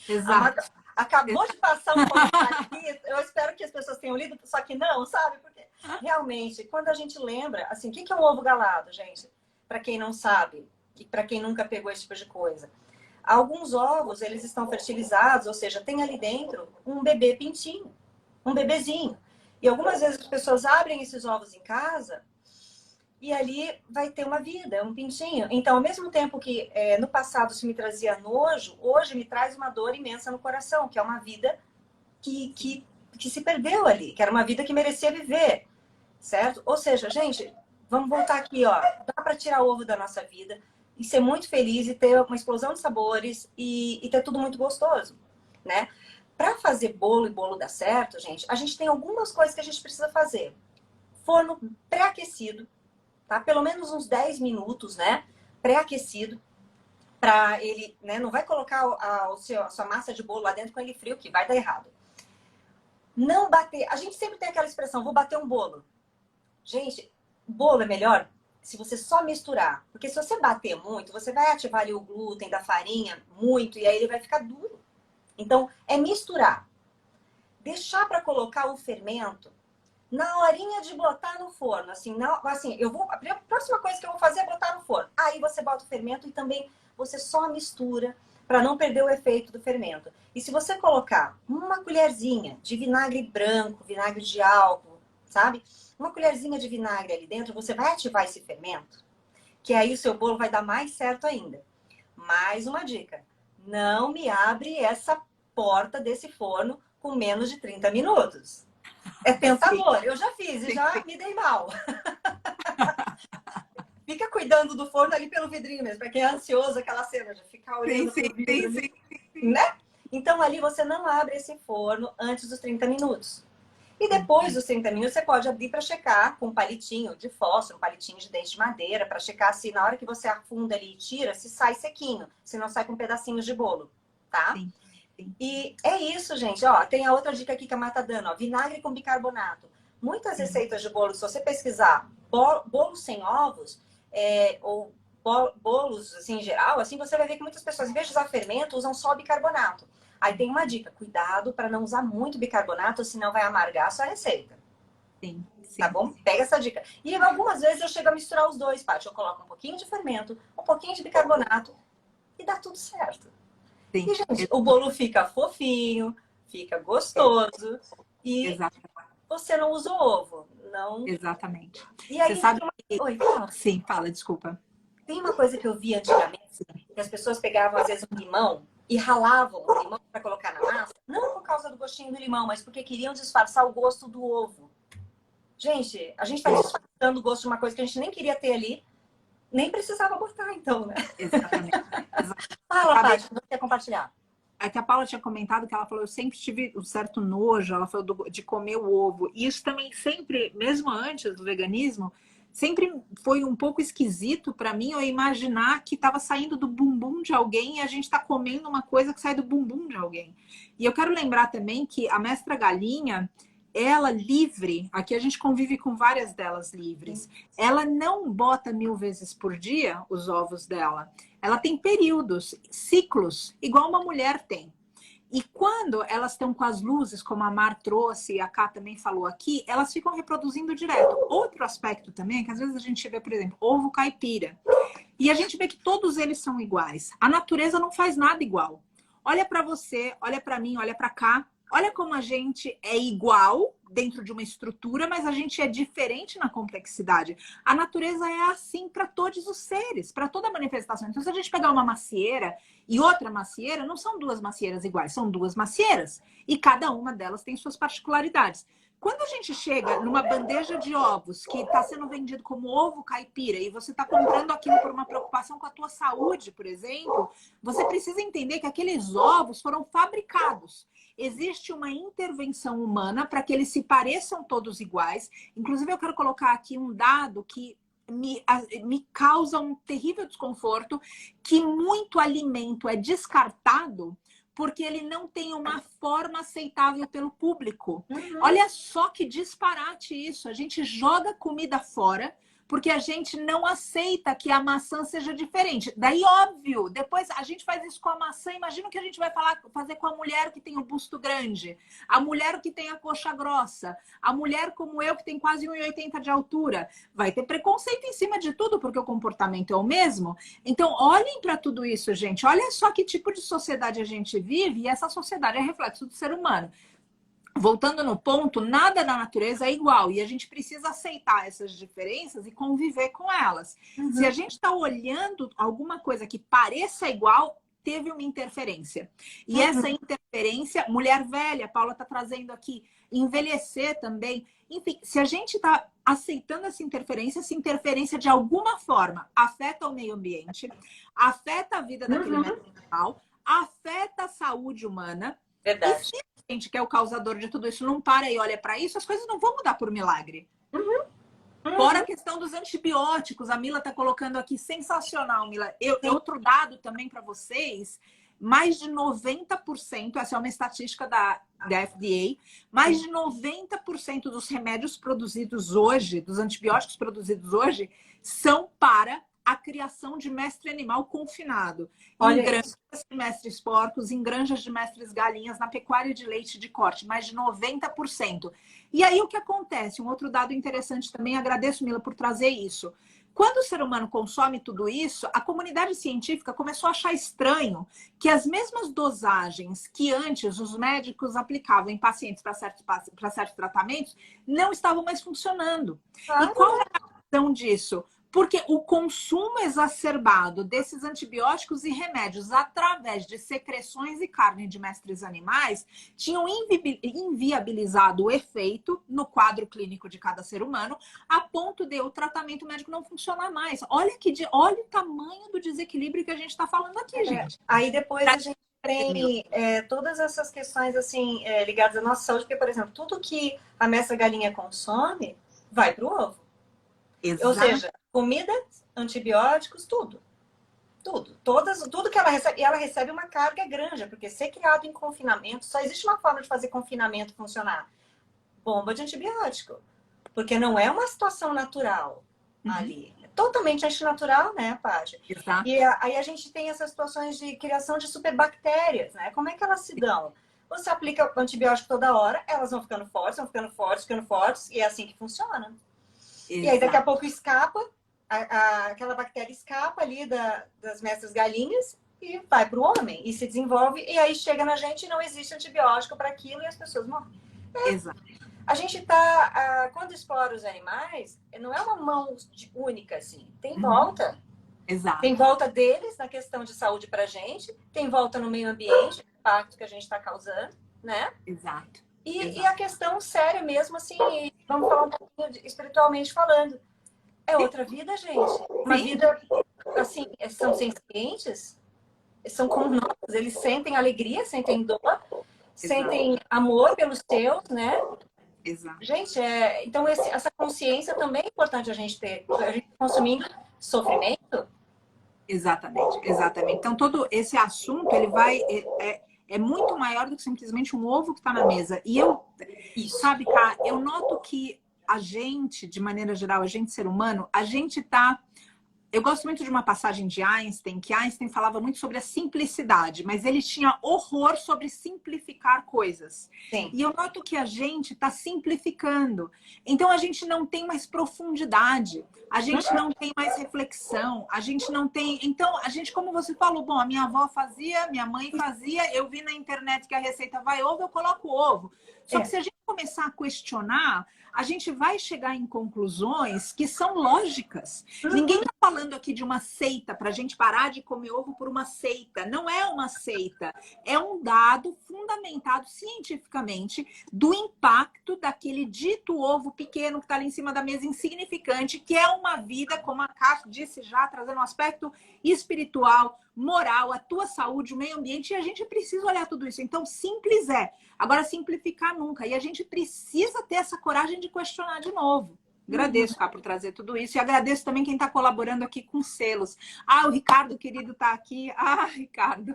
A Má Exato. acabou de passar um comentário aqui. Eu espero que as pessoas tenham lido, só que não, sabe? Porque realmente, quando a gente lembra, assim, o que é um ovo galado, gente? Para quem não sabe e para quem nunca pegou esse tipo de coisa. Alguns ovos, eles estão fertilizados, ou seja, tem ali dentro um bebê pintinho, um bebezinho. E algumas vezes as pessoas abrem esses ovos em casa e ali vai ter uma vida, um pintinho. Então, ao mesmo tempo que no passado isso me trazia nojo, hoje me traz uma dor imensa no coração, que é uma vida que se perdeu ali, que era uma vida que merecia viver, certo? Ou seja, gente, vamos voltar aqui, ó. Dá para tirar ovo da nossa vida e ser muito feliz e ter uma explosão de sabores e ter tudo muito gostoso, né? Para fazer bolo e bolo dar certo, gente, a gente tem algumas coisas que a gente precisa fazer. Forno pré-aquecido, tá? Pelo menos uns 10 minutos, né? Pré-aquecido, para ele, né? Não vai colocar a sua massa de bolo lá dentro com ele frio, que vai dar errado. Não bater. A gente sempre tem aquela expressão, vou bater um bolo. Gente, bolo é melhor se você só misturar. Porque se você bater muito, você vai ativar ali o glúten da farinha muito e aí ele vai ficar duro. Então, é misturar. Deixar para colocar o fermento na horinha de botar no forno. Assim, a próxima coisa que eu vou fazer é botar no forno. Aí você bota o fermento e também você só mistura para não perder o efeito do fermento. E se você colocar uma colherzinha de vinagre branco, vinagre de álcool, sabe? Uma colherzinha de vinagre ali dentro, você vai ativar esse fermento, que aí o seu bolo vai dar mais certo ainda. Mais uma dica: não me abre essa porta desse forno com menos de 30 minutos. É tentador. Eu já fiz e já me dei mal. Fica cuidando do forno ali pelo vidrinho mesmo, para quem é ansioso, aquela cena de ficar olhando pro vidro, né? Então ali você não abre esse forno antes dos 30 minutos. E depois dos 30 minutos você pode abrir para checar com um palitinho de fósforo, um palitinho de dente de madeira, para checar se na hora que você afunda ali e tira, se sai sequinho, se não sai com pedacinhos de bolo, tá? Sim. E é isso, gente. Ó, tem a outra dica aqui que a Má tá dando, ó, vinagre com bicarbonato. Muitas receitas de bolo, se você pesquisar bolos sem ovos, ou bolos assim, em geral, assim, você vai ver que muitas pessoas, em vez de usar fermento, usam só bicarbonato. Aí tem uma dica, cuidado para não usar muito bicarbonato, senão vai amargar a sua receita. Sim. Tá bom? Pega essa dica. E algumas vezes eu chego a misturar os dois, Paty. Eu coloco um pouquinho de fermento, um pouquinho de bicarbonato e dá tudo certo. Sim. E, gente, o bolo fica fofinho, fica gostoso e Exatamente. você não usa o ovo. Não. Exatamente. E aí, Você sabe que... Oi, fala. Sim, fala, desculpa. Tem uma coisa que eu vi antigamente, que as pessoas pegavam, às vezes, um limão e ralavam o limão para colocar na massa, não por causa do gostinho do limão, mas porque queriam disfarçar o gosto do ovo. Gente, a gente está disfarçando o gosto de uma coisa que a gente nem queria ter ali, nem precisava botar, então, né? Exatamente. Fala, Paty, você quer compartilhar? É que a Paula tinha comentado que ela falou, eu sempre tive um certo nojo, ela falou de comer o ovo. E isso também sempre, mesmo antes do veganismo, sempre foi um pouco esquisito para mim eu imaginar que estava saindo do bumbum de alguém e a gente está comendo uma coisa que sai do bumbum de alguém. E eu quero lembrar também que a Mestra Galinha, ela livre, aqui a gente convive com várias delas livres, ela não bota 1000 vezes por dia os ovos dela. Ela tem períodos, ciclos, igual uma mulher tem. E quando elas estão com as luzes, como a Mar trouxe e a Ká também falou aqui, elas ficam reproduzindo direto. Outro aspecto também é que às vezes a gente vê, por exemplo, ovo caipira. E a gente vê que todos eles são iguais. A natureza não faz nada igual. Olha para você, olha para mim, olha para cá. Olha como a gente é igual dentro de uma estrutura, mas a gente é diferente na complexidade. A natureza é assim para todos os seres, para toda manifestação. Então, se a gente pegar uma macieira e outra macieira, não são duas macieiras iguais, são duas macieiras. E cada uma delas tem suas particularidades. Quando a gente chega numa bandeja de ovos que está sendo vendido como ovo caipira e você está comprando aquilo por uma preocupação com a tua saúde, por exemplo, você precisa entender que aqueles ovos foram fabricados. Existe uma intervenção humana para que eles se pareçam todos iguais. Inclusive, eu quero colocar aqui um dado que me causa um terrível desconforto, que muito alimento é descartado porque ele não tem uma forma aceitável pelo público. Olha só que disparate isso. A gente joga comida fora porque a gente não aceita que a maçã seja diferente. Daí, óbvio, depois a gente faz isso com a maçã. Imagina o que a gente vai fazer com a mulher que tem o busto grande, a mulher que tem a coxa grossa, a mulher como eu que tem quase 1,80 de altura. Vai ter preconceito em cima de tudo porque o comportamento é o mesmo. Então, olhem para tudo isso, gente. Olha só que tipo de sociedade a gente vive e essa sociedade é reflexo do ser humano. Voltando no ponto, nada da natureza é igual e a gente precisa aceitar essas diferenças e conviver com elas. Se a gente está olhando alguma coisa que pareça igual, teve uma interferência. E essa interferência, mulher velha, a Paula está trazendo aqui, envelhecer também. Enfim, se a gente está aceitando essa interferência de alguma forma afeta o meio ambiente, afeta a vida daquele animal, afeta a saúde humana. Verdade. E se a gente, que é o causador de tudo isso, não para e olha para isso, as coisas não vão mudar por milagre. Fora a questão dos antibióticos, a Mila está colocando aqui, sensacional, Mila. Outro dado também para vocês, mais de 90%, essa é uma estatística da FDA, mais de 90% dos remédios produzidos hoje, dos antibióticos produzidos hoje, são para a criação de mestre animal confinado. Em granjas de mestres porcos, em granjas de mestres galinhas, na pecuária de leite de corte, mais de 90%. E aí o que acontece? Um outro dado interessante também, agradeço, Mila, por trazer isso. Quando o ser humano consome tudo isso, a comunidade científica começou a achar estranho que as mesmas dosagens que antes os médicos aplicavam em pacientes para certos tratamentos não estavam mais funcionando. E qual é a razão disso? Porque o consumo exacerbado desses antibióticos e remédios através de secreções e carne de mestres animais tinham inviabilizado o efeito no quadro clínico de cada ser humano, a ponto de o tratamento médico não funcionar mais. Olha o tamanho do desequilíbrio que a gente está falando aqui, gente. Aí depois a gente tem todas essas questões assim ligadas à nossa saúde, porque, por exemplo, tudo que a mestra galinha consome vai para o ovo. Exato. Ou seja, comida, antibióticos, tudo. Tudo que ela recebe. E ela recebe uma carga grande, porque ser criado em confinamento, só existe uma forma de fazer confinamento funcionar. Bomba de antibiótico. Porque não é uma situação natural ali. É totalmente antinatural, né, Paty? Exato. E aí a gente tem essas situações de criação de superbactérias, né? Como é que elas se dão? Você aplica o antibiótico toda hora, elas vão ficando fortes, e é assim que funciona. Exato. E aí daqui a pouco escapa, aquela bactéria escapa ali das mestras galinhas e vai para o homem e se desenvolve, e aí chega na gente e não existe antibiótico para aquilo e as pessoas morrem. Exato. A gente quando explora os animais, não é uma mão única, assim, tem volta. Exato. Tem volta deles na questão de saúde para a gente, tem volta no meio ambiente, impacto que a gente está causando, né? Exato. E a questão séria mesmo, assim, vamos falar um pouquinho espiritualmente falando. É outra vida, gente. Uma vida, assim, são sencientes, são como nós, eles sentem alegria, sentem dor, sentem amor pelos seus, né? Exato. Gente, então essa consciência também é importante a gente ter. A gente consumindo sofrimento. Exatamente. Então, todo esse assunto, ele vai... É muito maior do que simplesmente um ovo que está na mesa. E sabe, Ká, eu noto que a gente, de maneira geral, a gente ser humano, a gente está Eu gosto muito de uma passagem de Einstein, que Einstein falava muito sobre a simplicidade, mas ele tinha horror sobre simplificar coisas. Sim. E eu noto que a gente está simplificando. Então a gente não tem mais profundidade, a gente não tem mais reflexão, a gente não tem. Então, a gente, como você falou, bom, a minha avó fazia, minha mãe fazia, eu vi na internet que a receita vai ovo, eu coloco ovo. Só que se a gente começar a questionar, a gente vai chegar em conclusões que são lógicas. Ninguém está falando aqui de uma seita para a gente parar de comer ovo por uma seita. Não é uma seita. É um dado fundamentado cientificamente do impacto daquele dito ovo pequeno que está ali em cima da mesa, insignificante, que é uma vida, como a Cássio disse já, trazendo um aspecto espiritual, moral, a tua saúde, o meio ambiente, e a gente precisa olhar tudo isso. Então, simples é. Agora, simplificar nunca. E a gente precisa ter essa coragem de questionar de novo. Agradeço, Cá, por trazer tudo isso. E agradeço também quem está colaborando aqui com selos. Ah, o Ricardo, querido, está aqui. Ah, Ricardo,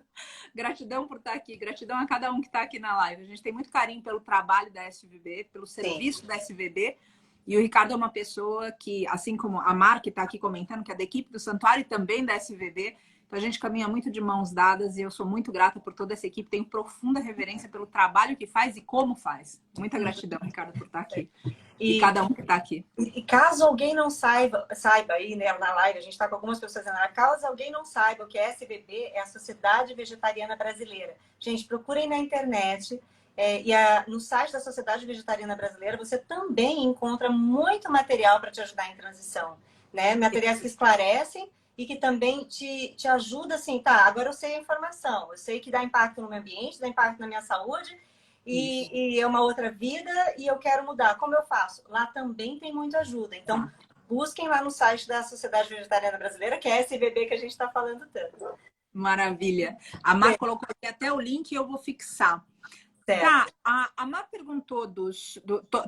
gratidão por estar aqui. Gratidão a cada um que está aqui na live. A gente tem muito carinho pelo trabalho da SVB, pelo serviço da SVB. E o Ricardo é uma pessoa que, assim como a Mar, que está aqui comentando, que é da equipe do Santuário e também da SVB, então a gente caminha muito de mãos dadas e eu sou muito grata por toda essa equipe. Tenho profunda reverência pelo trabalho que faz e como faz. Muita gratidão, Ricardo, por estar aqui. E cada um que está aqui. E caso alguém não saiba aí, né, na live, a gente está com algumas pessoas na live, caso alguém não saiba o que é SVB, é a Sociedade Vegetariana Brasileira. Gente, procurem na internet. No site da Sociedade Vegetariana Brasileira você também encontra muito material para te ajudar em transição, né? Materiais que esclarecem e que também te ajuda assim, tá, agora eu sei a informação, eu sei que dá impacto no meio ambiente, dá impacto na minha saúde e é uma outra vida e eu quero mudar. Como eu faço? Lá também tem muita ajuda. Então, busquem lá no site da Sociedade Vegetariana Brasileira, que é a SVB que a gente está falando tanto. Maravilha. A Mar colocou aqui até o link e eu vou fixar. Tá, a Mar perguntou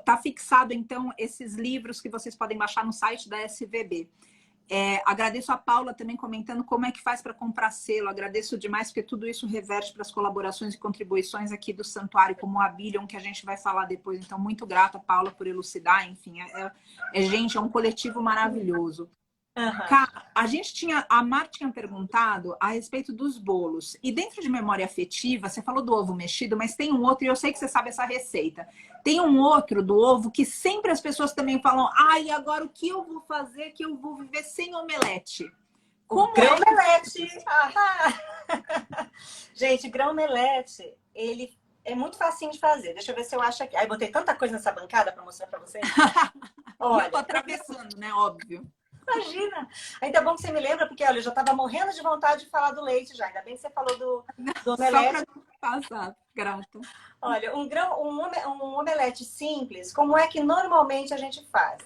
tá fixado, então, esses livros que vocês podem baixar no site da SVB. Agradeço a Paula também comentando como é que faz para comprar selo. Agradeço demais, porque tudo isso reverte para as colaborações e contribuições aqui do Santuário, como a Billion, que a gente vai falar depois. Então, muito grata, Paula, por elucidar. Enfim, gente, é um coletivo maravilhoso. Cara, a Mar tinha perguntado a respeito dos bolos. E dentro de memória afetiva, você falou do ovo mexido, mas tem um outro, e eu sei que você sabe essa receita. Tem um outro do ovo que sempre as pessoas também falam: e agora o que eu vou fazer que eu vou viver sem omelete? Grão-melete! Gente, grão-melete, ele é muito facinho de fazer. Deixa eu ver se eu acho aqui. Aí botei tanta coisa nessa bancada para mostrar para vocês. Olha, eu tô atravessando, né? Óbvio. Imagina! Ainda bom que você me lembra, porque olha, eu já estava morrendo de vontade de falar do leite já. Ainda bem que você falou do omelete. Só para passar, grata. Olha, um omelete simples, como é que normalmente a gente faz?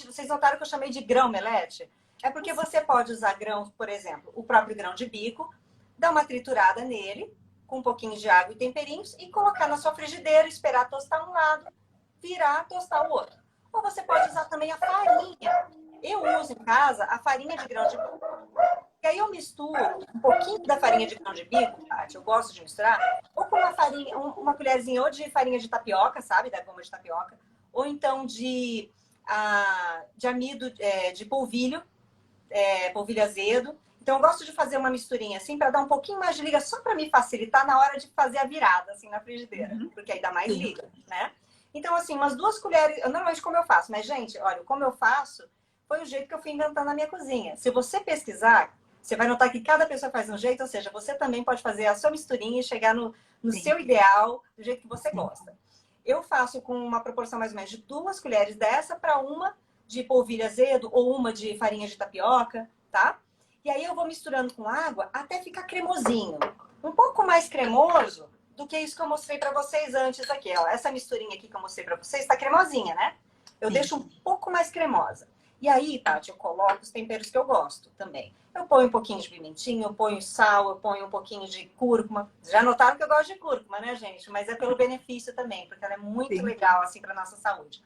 Vocês notaram que eu chamei de grão-omelete? É porque você pode usar grãos, por exemplo, o próprio grão de bico, dar uma triturada nele, com um pouquinho de água e temperinhos, e colocar na sua frigideira, esperar tostar um lado, virar, tostar o outro. Ou você pode usar também a farinha. Eu uso em casa a farinha de grão de bico. E aí eu misturo um pouquinho da farinha de grão de bico, Tati, eu gosto de misturar, ou com uma colherzinha ou de farinha de tapioca, sabe, da goma de tapioca, ou então de amido de polvilho, polvilho azedo. Então eu gosto de fazer uma misturinha assim para dar um pouquinho mais de liga, só para me facilitar na hora de fazer a virada assim na frigideira, porque aí dá mais liga, né? Então assim, umas 2 colheres, normalmente como eu faço, mas gente, olha, como eu faço foi o jeito que eu fui inventando na minha cozinha. Se você pesquisar, você vai notar que cada pessoa faz um jeito, ou seja, você também pode fazer a sua misturinha e chegar no seu ideal, do jeito que você gosta. Eu faço com uma proporção mais ou menos de 2 colheres dessa para uma de polvilho azedo ou uma de farinha de tapioca, tá? E aí eu vou misturando com água até ficar cremosinho. Um pouco mais cremoso do que isso que eu mostrei para vocês antes aqui. Ó. Essa misturinha aqui que eu mostrei para vocês está cremosinha, né? Eu deixo um pouco mais cremosa. E aí, Tati, eu coloco os temperos que eu gosto também. Eu ponho um pouquinho de pimentinho, eu ponho sal, eu ponho um pouquinho de cúrcuma. Já notaram que eu gosto de cúrcuma, né, gente? Mas é pelo benefício também, porque ela é muito legal, assim, para nossa saúde.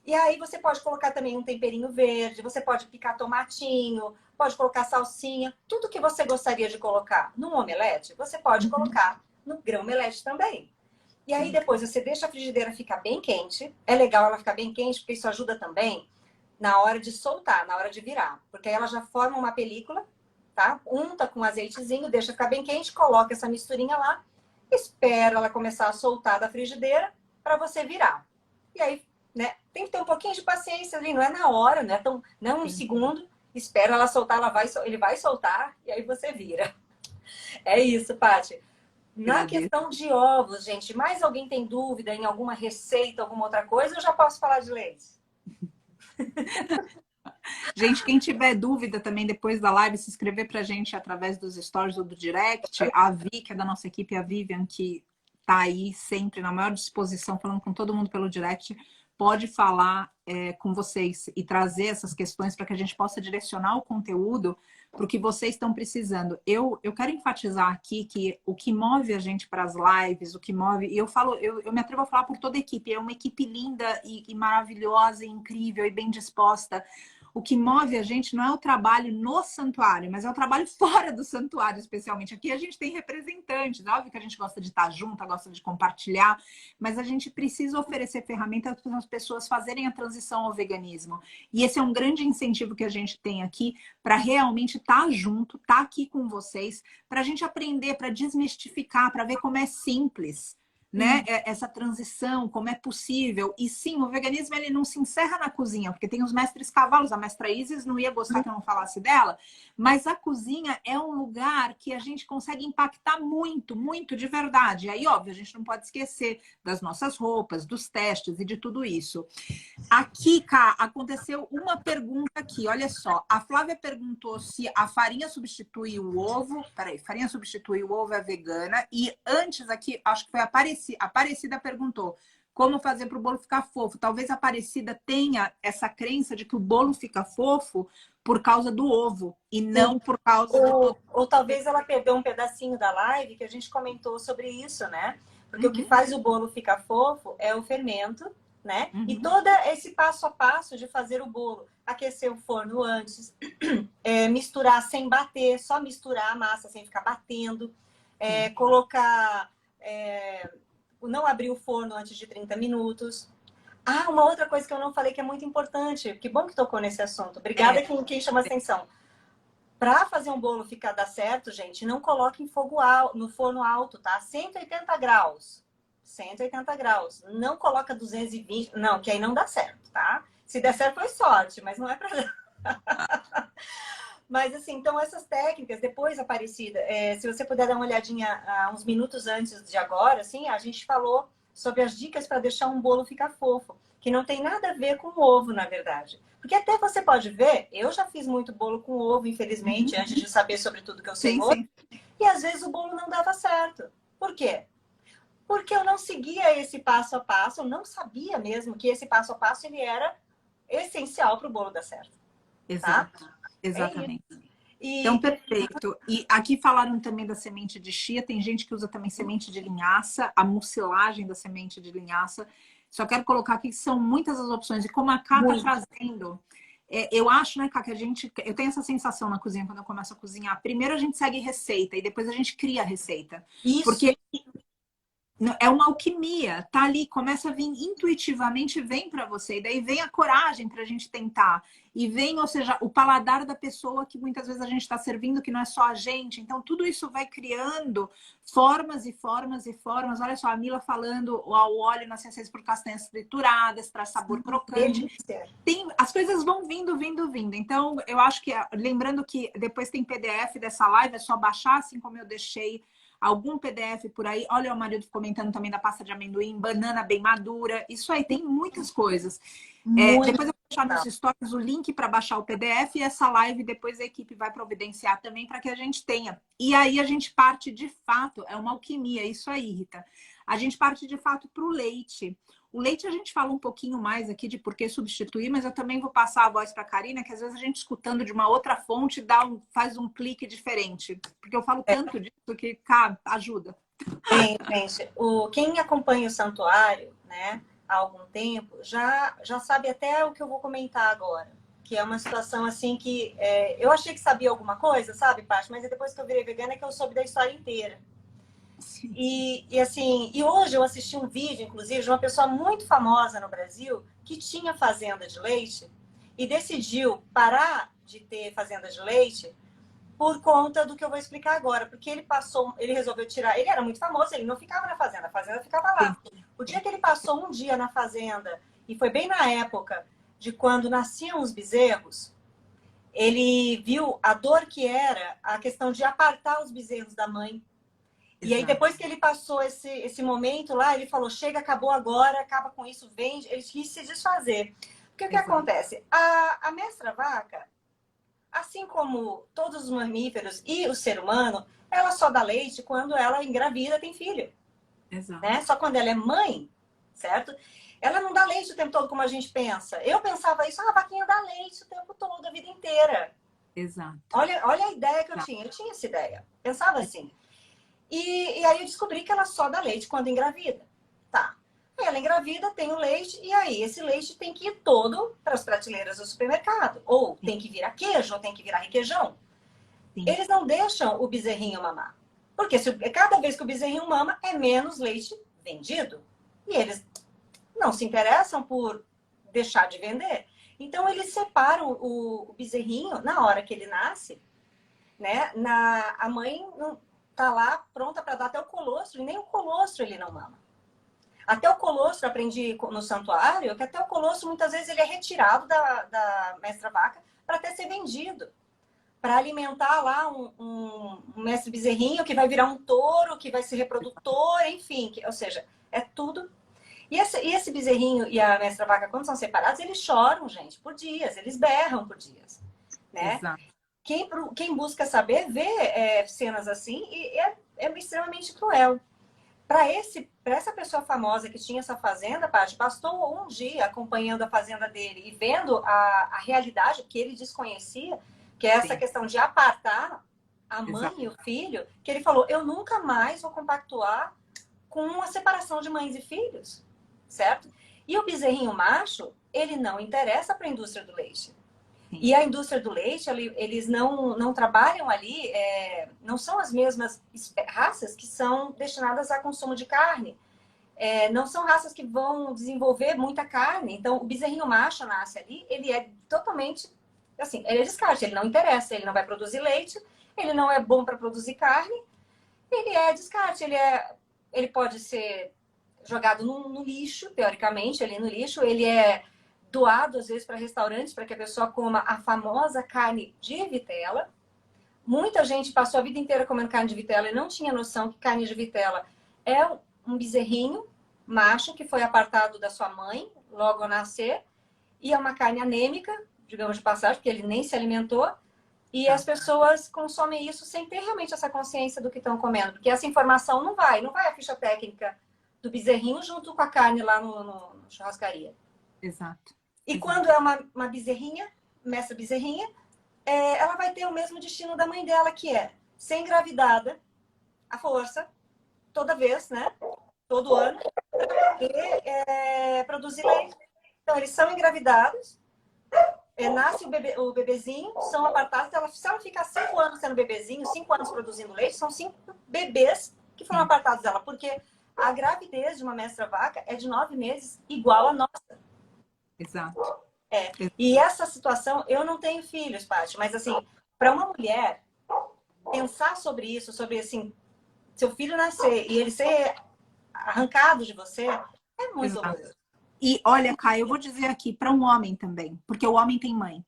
E aí você pode colocar também um temperinho verde, você pode picar tomatinho, pode colocar salsinha. Tudo que você gostaria de colocar num omelete, você pode colocar no grão-omelete também. E aí depois você deixa a frigideira ficar bem quente. É legal ela ficar bem quente, porque isso ajuda também na hora de soltar, na hora de virar. Porque aí ela já forma uma película, tá? Unta com azeitezinho, deixa ficar bem quente, coloca essa misturinha lá, espera ela começar a soltar da frigideira para você virar. E aí, né, tem que ter um pouquinho de paciência ali, não é na hora, não é tão, não um segundo, espera ela soltar, ele vai soltar e aí você vira. É isso, Paty. Na Agradeço. questão de ovos, gente, mais alguém tem dúvida em alguma receita, alguma outra coisa? Eu já posso falar de leite. Gente, quem tiver dúvida também depois da live, se inscrever pra gente através dos stories ou do direct. A Vi, que é da nossa equipe, a Vivian, que tá aí sempre na maior disposição, falando com todo mundo pelo direct, pode falar com vocês e trazer essas questões para que a gente possa direcionar o conteúdo para o que vocês estão precisando. Eu quero enfatizar aqui que o que move a gente para as lives, o que move, e eu me atrevo a falar por toda a equipe, é uma equipe linda e maravilhosa, e incrível e bem disposta. O que move a gente não é o trabalho no santuário, mas é o trabalho fora do santuário, especialmente. Aqui a gente tem representantes, óbvio que a gente gosta de estar junto, gosta de compartilhar, mas a gente precisa oferecer ferramentas para as pessoas fazerem a transição ao veganismo. E esse é um grande incentivo que a gente tem aqui para realmente estar junto, estar aqui com vocês, para a gente aprender, para desmistificar, para ver como é simples. Né? Essa transição, como é possível. E sim, o veganismo ele não se encerra na cozinha, porque tem os mestres cavalos, a mestra Isis não ia gostar que eu não falasse dela, mas a cozinha é um lugar que a gente consegue impactar muito, muito de verdade. E aí, óbvio, a gente não pode esquecer das nossas roupas, dos testes e de tudo isso. Aqui, Cá, aconteceu uma pergunta aqui, olha só. A Flávia perguntou se a farinha substitui o ovo. Peraí, farinha substitui o ovo é vegana. E antes aqui, acho que foi a Aparecida perguntou como fazer para o bolo ficar fofo. Talvez a Aparecida tenha essa crença de que o bolo fica fofo por causa do ovo e não por causa de todo... Ou talvez ela perdeu um pedacinho da live que a gente comentou sobre isso, né? Porque o que Uhum. faz o bolo ficar fofo é o fermento, né? E todo esse passo a passo de fazer o bolo. Aquecer o forno antes, misturar sem bater, só misturar a massa sem ficar batendo, colocar... não abrir o forno antes de 30 minutos. Ah, uma outra coisa que eu não falei que é muito importante. Que bom que tocou nesse assunto. Obrigada quem chama atenção. Para fazer um bolo dar certo, gente, não coloque em no forno alto, tá? 180 graus. 180 graus. Não coloca 220. Não, que aí não dá certo, tá? Se der certo, foi sorte, mas não é para... Mas, assim, então essas técnicas, depois, Aparecida, se você puder dar uma olhadinha uns minutos antes de agora, assim, a gente falou sobre as dicas para deixar um bolo ficar fofo, que não tem nada a ver com o ovo, na verdade. Porque até você pode ver, eu já fiz muito bolo com ovo, infelizmente, antes de saber sobre tudo que eu sei hoje, e às vezes o bolo não dava certo. Por quê? Porque eu não seguia esse passo a passo, eu não sabia mesmo que esse passo a passo ele era essencial para o bolo dar certo. Exato. Tá? Exatamente. Então, perfeito. E aqui falaram também da semente de chia. Tem gente que usa também semente de linhaça, a mucilagem da semente de linhaça. Só quero colocar aqui que são muitas as opções. E como a Cá está trazendo... eu acho, né, Cá, que eu tenho essa sensação na cozinha quando eu começo a cozinhar. Primeiro a gente segue receita e depois a gente cria a receita. Isso. Porque... é uma alquimia, tá ali, começa a vir intuitivamente, vem para você, e daí vem a coragem para a gente tentar, e vem, ou seja, o paladar da pessoa que muitas vezes a gente está servindo, que não é só a gente, então tudo isso vai criando formas e formas e formas. Olha só, a Mila falando, o óleo nas ciências por castanhas trituradas, para sabor crocante. As coisas vão vindo, vindo, vindo. Então, eu acho que, lembrando que depois tem PDF dessa live, é só baixar, assim como eu deixei algum PDF por aí. Olha o marido comentando também da pasta de amendoim, banana bem madura. Isso aí, tem muitas coisas. Depois eu vou deixar nos stories o link para baixar o PDF e essa live depois a equipe vai providenciar também para que a gente tenha. E aí a gente parte de fato, é uma alquimia, isso aí, Rita. A gente parte de fato para o leite. O leite a gente fala um pouquinho mais aqui de por que substituir, mas eu também vou passar a voz para a Karina, que às vezes a gente escutando de uma outra fonte faz um clique diferente. Porque eu falo tanto disso que, cara, ajuda. Sim, gente. Quem acompanha o santuário, né, há algum tempo, já sabe até o que eu vou comentar agora. Que é uma situação assim que eu achei que sabia alguma coisa, sabe, Paty? Mas depois que eu virei vegana é que eu soube da história inteira. E hoje eu assisti um vídeo, inclusive, de uma pessoa muito famosa no Brasil que tinha fazenda de leite e decidiu parar de ter fazenda de leite por conta do que eu vou explicar agora, porque ele resolveu tirar, ele era muito famoso, ele não ficava na fazenda, a fazenda ficava lá. O dia que ele passou um dia na fazenda, e foi bem na época de quando nasciam os bezerros, ele viu a dor que era a questão de apartar os bezerros da mãe. E aí, depois que ele passou esse momento lá, ele falou, chega, acabou agora, acaba com isso, vende. Ele quis se desfazer. Porque o que acontece? A mestra vaca, assim como todos os mamíferos e o ser humano, ela só dá leite quando ela engravida, tem filho. Exato. Né? Só quando ela é mãe, certo? Ela não dá leite o tempo todo como a gente pensa. Eu pensava isso, a vaquinha dá leite o tempo todo, a vida inteira. Exato. Olha a ideia que eu tinha. Eu tinha essa ideia. Pensava assim. E aí eu descobri que ela só dá leite quando engravida. Tá. Aí ela engravida, tem o leite, e aí esse leite tem que ir todo para as prateleiras do supermercado. Ou tem que virar queijo, ou tem que virar requeijão. Sim. Eles não deixam o bezerrinho mamar. Porque cada vez que o bezerrinho mama, é menos leite vendido. E eles não se interessam por deixar de vender. Então, eles separam o bezerrinho na hora que ele nasce, né? A mãe tá lá pronta para dar até o colostro, e nem o colostro ele não mama. Até o colostro, aprendi no santuário, que até o colostro, muitas vezes, ele é retirado da mestra vaca para até ser vendido. Para alimentar lá um mestre bezerrinho que vai virar um touro, que vai ser reprodutor, enfim. Ou seja, é tudo. E esse bezerrinho e a mestra vaca, quando são separados, eles choram, gente, por dias. Eles berram por dias. Né? Exato. Quem busca saber, vê cenas assim e é extremamente cruel. Para essa pessoa famosa que tinha essa fazenda, Paty, bastou um dia acompanhando a fazenda dele e vendo a realidade que ele desconhecia, que é essa questão de apartar a mãe e o filho, que ele falou, eu nunca mais vou compactuar com a separação de mães e filhos, certo? E o bezerrinho macho, ele não interessa para a indústria do leite. E a indústria do leite, eles não trabalham ali, não são as mesmas raças que são destinadas a consumo de carne. Não são raças que vão desenvolver muita carne. Então, o bezerrinho macho nasce ali, ele é totalmente, assim, ele é descarte, ele não interessa, ele não vai produzir leite, ele não é bom para produzir carne, ele é descarte, ele pode ser jogado no lixo, teoricamente, ali no lixo, ele é doado, às vezes, para restaurantes, para que a pessoa coma a famosa carne de vitela. Muita gente passou a vida inteira comendo carne de vitela e não tinha noção que carne de vitela é um bezerrinho macho que foi apartado da sua mãe logo ao nascer e é uma carne anêmica, digamos de passagem, porque ele nem se alimentou. E as pessoas consomem isso sem ter realmente essa consciência do que estão comendo, porque essa informação não vai a ficha técnica do bezerrinho junto com a carne lá no churrascaria. Exato. E quando é uma bezerrinha, mestra bezerrinha, ela vai ter o mesmo destino da mãe dela, que é ser engravidada à força, toda vez, né? Todo ano, e produzir leite. Então, eles são engravidados, nasce o bebezinho, são apartados. Se ela ficar 5 anos sendo bebezinho, 5 anos produzindo leite, são 5 bebês que foram apartados dela, porque a gravidez de uma mestra vaca é de 9 meses, igual a nossa. Exato. E essa situação, eu não tenho filhos, Paty, mas assim, para uma mulher pensar sobre isso, sobre assim, seu filho nascer e ele ser arrancado de você, é muito doloroso. E olha, Caio, eu vou dizer aqui, para um homem também, porque o homem tem mãe.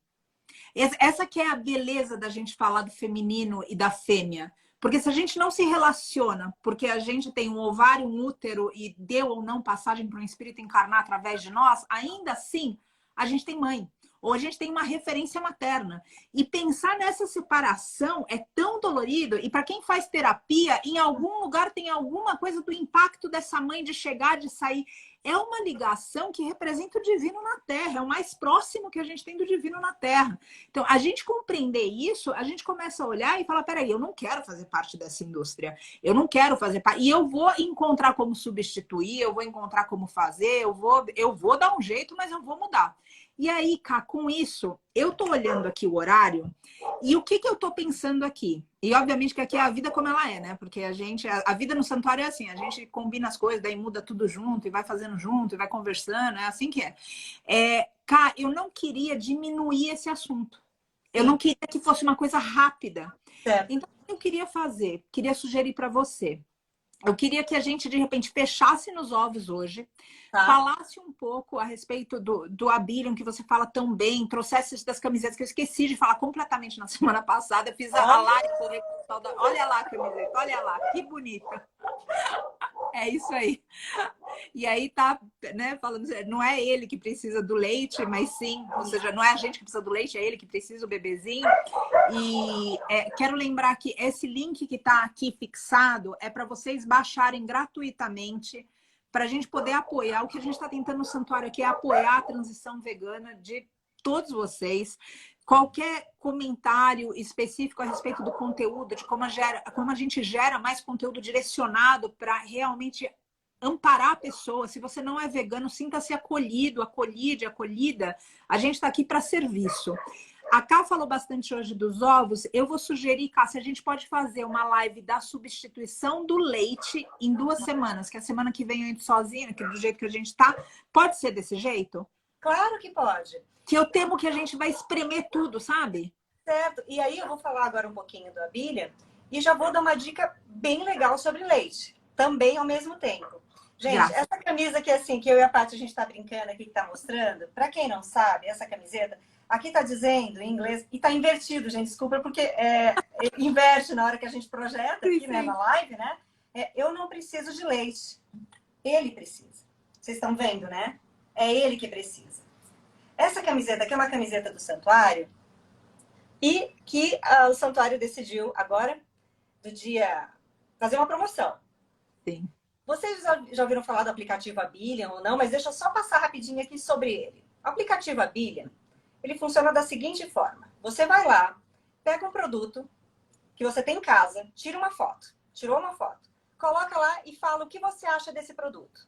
Essa que é a beleza da gente falar do feminino e da fêmea. Porque se a gente não se relaciona, porque a gente tem um ovário, um útero e deu ou não passagem para um espírito encarnar através de nós, ainda assim, a gente tem mãe. Ou a gente tem uma referência materna. E pensar nessa separação é tão dolorido. E para quem faz terapia, em algum lugar tem alguma coisa do impacto dessa mãe de chegar, de sair. É uma ligação que representa o divino na Terra. É o mais próximo que a gente tem do divino na Terra. Então, a gente compreender isso, a gente começa a olhar e falar, peraí, eu não quero fazer parte dessa indústria. Eu não quero fazer parte. E eu vou encontrar como substituir, eu vou encontrar como fazer, eu vou dar um jeito, mas eu vou mudar. E aí, Cá, com isso, eu tô olhando aqui o horário e o que eu tô pensando aqui? E obviamente que aqui é a vida como ela é, né? Porque a vida no santuário é assim, a gente combina as coisas, daí muda tudo junto e vai fazendo junto e vai conversando, é assim que é. Cá, eu não queria diminuir esse assunto. Eu não queria que fosse uma coisa rápida. Certo. Então, o que eu queria fazer? Queria sugerir para você. Eu queria que a gente, de repente, fechasse nos ovos hoje, Tá. falasse um pouco a respeito do Abilium, que você fala tão bem, trouxesse isso das camisetas, que eu esqueci de falar completamente na semana passada. Eu fiz a live com o pessoal da... Olha lá a camiseta, olha lá, que bonita. É isso aí. E aí tá, né, falando, não é ele que precisa do leite, mas sim, ou seja, não é a gente que precisa do leite, é ele que precisa, o bebezinho. E quero lembrar que esse link que tá aqui fixado é para vocês baixarem gratuitamente, para a gente poder apoiar. O que a gente está tentando no Santuário aqui é apoiar a transição vegana de todos vocês. Qualquer comentário específico a respeito do conteúdo, de como a gente gera mais conteúdo direcionado para realmente amparar a pessoa. Se você não é vegano, sinta-se acolhido, acolhida. A gente está aqui para serviço. A Ká falou bastante hoje dos ovos. Eu vou sugerir, Ká, se a gente pode fazer uma live da substituição do leite em 2 semanas, que a semana que vem eu entro sozinha, que do jeito que a gente está. Pode ser desse jeito? Claro que pode. Que eu temo que a gente vai espremer tudo, sabe? Certo. E aí eu vou falar agora um pouquinho do Abilium e já vou dar uma dica bem legal sobre leite. Também ao mesmo tempo. Gente, essa camisa aqui, assim, que eu e a Paty a gente tá brincando aqui, que tá mostrando, pra quem não sabe, essa camiseta, aqui tá dizendo em inglês, e tá invertido, gente, desculpa, porque inverte na hora que a gente projeta aqui, né, na live, né? Eu não preciso de leite. Ele precisa. Vocês estão vendo, né? É ele que precisa. Essa camiseta aqui é uma camiseta do Santuário e que o Santuário decidiu agora, do dia, fazer uma promoção. Sim. Vocês já ouviram falar do aplicativo Abilium ou não? Mas deixa eu só passar rapidinho aqui sobre ele. O aplicativo Abilium, ele funciona da seguinte forma. Você vai lá, pega um produto que você tem em casa, tira uma foto. Tirou uma foto. Coloca lá e fala o que você acha desse produto.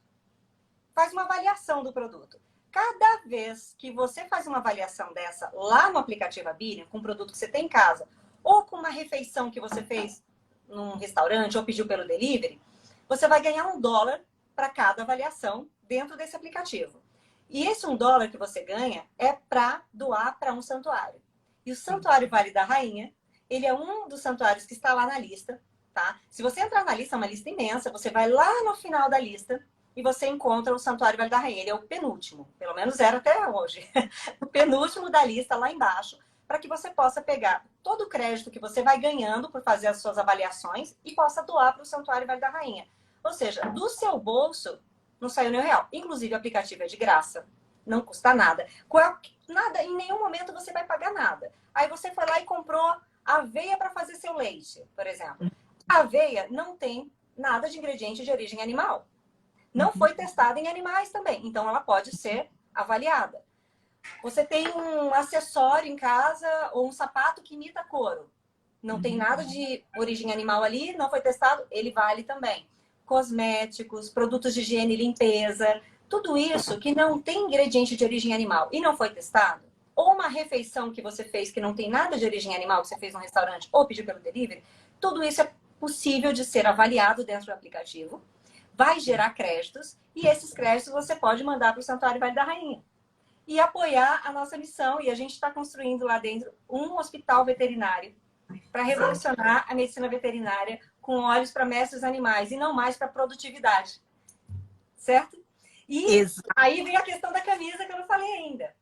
Faz uma avaliação do produto. Cada vez que você faz uma avaliação dessa lá no aplicativo Abilium, com um produto que você tem em casa, ou com uma refeição que você fez num restaurante ou pediu pelo delivery, você vai ganhar $1 para cada avaliação dentro desse aplicativo. E esse $1 que você ganha é para doar para um santuário. E o Santuário Vale da Rainha, ele é um dos santuários que está lá na lista, tá? Se você entrar na lista, é uma lista imensa, você vai lá no final da lista e você encontra o Santuário Vale da Rainha. Ele é o penúltimo, pelo menos era até hoje. O penúltimo da lista lá embaixo, para que você possa pegar todo o crédito que você vai ganhando por fazer as suas avaliações e possa doar para o Santuário Vale da Rainha. Ou seja, do seu bolso não saiu nenhum real. Inclusive, o aplicativo é de graça. Não custa nada. Nada, em nenhum momento você vai pagar nada. Aí você foi lá e comprou aveia para fazer seu leite, por exemplo. A aveia não tem nada de ingrediente de origem animal. Não foi testada em animais também. Então, ela pode ser avaliada. Você tem um acessório em casa ou um sapato que imita couro. Não tem nada de origem animal ali, não foi testado, ele vale também. Cosméticos, produtos de higiene e limpeza, tudo isso que não tem ingrediente de origem animal e não foi testado, ou uma refeição que você fez que não tem nada de origem animal, que você fez no restaurante ou pediu pelo delivery, tudo isso é possível de ser avaliado dentro do aplicativo, vai gerar créditos e esses créditos você pode mandar para o Santuário Vale da Rainha e apoiar a nossa missão. E a gente está construindo lá dentro um hospital veterinário para revolucionar a medicina veterinária com olhos para mestres animais e não mais para produtividade. Certo? E aí vem a questão da camisa que eu não falei ainda.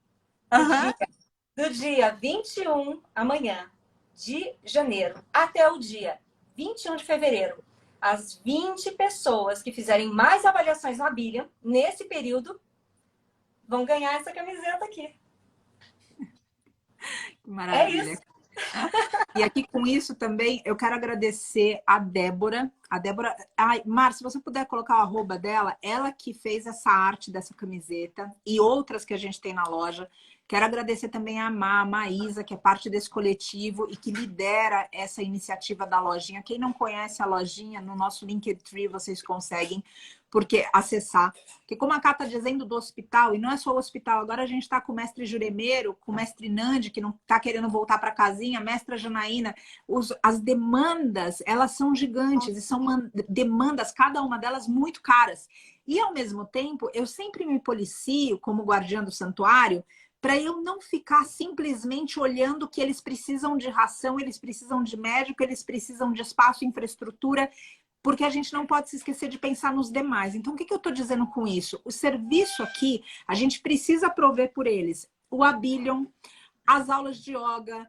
Do dia 21, amanhã, de janeiro, até o dia 21 de fevereiro, as 20 pessoas que fizerem mais avaliações no Abilium, nesse período, vão ganhar essa camiseta aqui. Maravilha. É isso. E aqui com isso também eu quero agradecer a Débora. A Débora. Ai, Mar, se você puder colocar o arroba dela, ela que fez essa arte dessa camiseta e outras que a gente tem na loja. Quero agradecer também a Maísa, que é parte desse coletivo e que lidera essa iniciativa da lojinha. Quem não conhece a lojinha, no nosso Linktree vocês conseguem acessar. Porque como a Ká está dizendo do hospital, e não é só o hospital, agora a gente está com o mestre Juremeiro, com o mestre Nandi, que não está querendo voltar para a casinha, a mestra Janaína. As demandas, elas são gigantes e são demandas, cada uma delas, muito caras. E, ao mesmo tempo, eu sempre me policio, como guardiã do santuário, para eu não ficar simplesmente olhando que eles precisam de ração, eles precisam de médico, eles precisam de espaço, infraestrutura, porque a gente não pode se esquecer de pensar nos demais. Então, o que eu estou dizendo com isso? O serviço aqui, a gente precisa prover por eles. O Abilion, as aulas de yoga,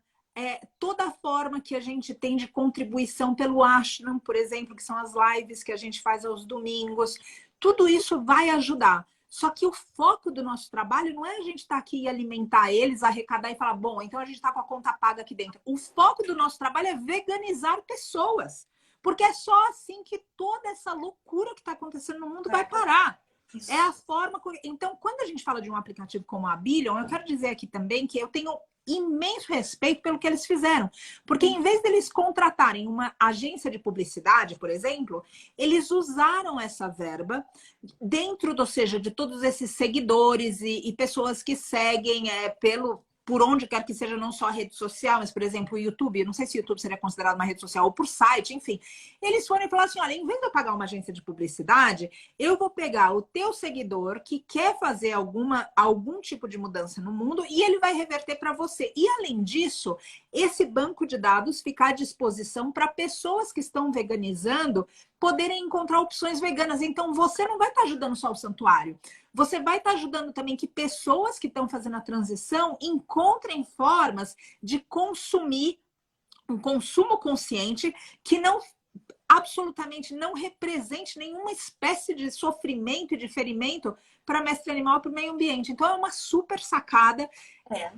toda a forma que a gente tem de contribuição pelo Ashram, por exemplo, que são as lives que a gente faz aos domingos, tudo isso vai ajudar. Só que o foco do nosso trabalho não é a gente estar aqui e alimentar eles, arrecadar e falar, bom, então a gente está com a conta paga aqui dentro. O foco do nosso trabalho é veganizar pessoas. Porque é só assim que toda essa loucura que está acontecendo no mundo vai parar. Isso. É a forma... Então, quando a gente fala de um aplicativo como a Billion, eu quero dizer aqui também que eu tenho imenso respeito pelo que eles fizeram. Porque em vez deles contratarem uma agência de publicidade, por exemplo, eles usaram essa verba dentro, ou seja, de todos esses seguidores e pessoas que seguem por onde quer que seja, não só a rede social, mas, por exemplo, o YouTube. Eu não sei se o YouTube seria considerado uma rede social ou por site, enfim. Eles foram e falaram assim, olha, em vez de eu pagar uma agência de publicidade, eu vou pegar o teu seguidor que quer fazer algum tipo de mudança no mundo e ele vai reverter para você. E, além disso, esse banco de dados fica à disposição para pessoas que estão veganizando poderem encontrar opções veganas. Então, você não vai estar ajudando só o santuário. Você vai estar ajudando também que pessoas que estão fazendo a transição encontrem formas de consumir um consumo consciente que não absolutamente não represente nenhuma espécie de sofrimento e de ferimento para a mestre animal e para o meio ambiente. Então, é uma super sacada.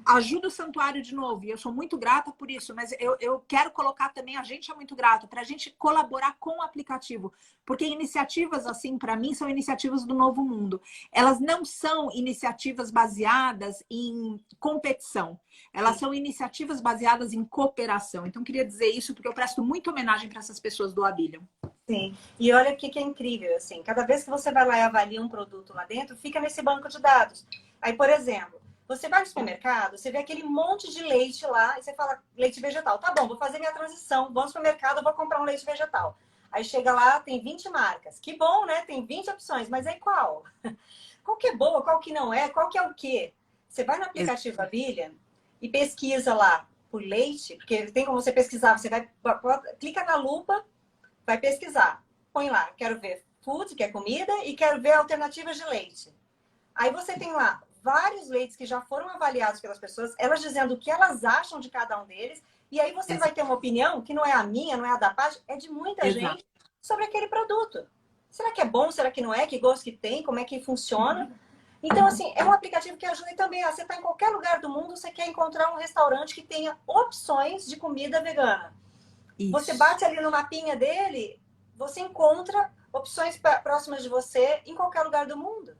Ajuda o santuário de novo, e eu sou muito grata por isso, mas eu quero colocar também, a gente é muito grato, para a gente colaborar com o aplicativo, porque iniciativas assim, para mim, são iniciativas do novo mundo. Elas não são iniciativas baseadas em competição, elas são iniciativas baseadas em cooperação. Então, queria dizer isso, porque eu presto muita homenagem para essas pessoas do Abilion. Sim, e olha o que é incrível, assim, cada vez que você vai lá e avalia um produto lá dentro, fica nesse banco de dados. Aí, por exemplo, você vai no supermercado, você vê aquele monte de leite lá, e você fala, leite vegetal. Tá bom, vou fazer minha transição, vou no supermercado, vou comprar um leite vegetal. Aí chega lá, tem 20 marcas. Que bom, né? Tem 20 opções, mas aí qual? Qual que é boa, qual que não é, qual que é o quê? Você vai no aplicativo Abilion e pesquisa lá por leite, porque tem como você pesquisar, você vai, clica na lupa, vai pesquisar. Põe lá, quero ver food, que é comida, e quero ver alternativas de leite. Aí você tem lá vários leites que já foram avaliados pelas pessoas, elas dizendo o que elas acham de cada um deles, e aí você vai ter uma opinião que não é a minha, não é a da página, é de muita gente sobre aquele produto. Será que é bom? Será que não é? Que gosto que tem? Como é que funciona? Então, assim, é um aplicativo que ajuda também. Você está em qualquer lugar do mundo, você quer encontrar um restaurante que tenha opções de comida vegana. Isso. Você bate ali no mapinha dele, você encontra opções próximas de você em qualquer lugar do mundo.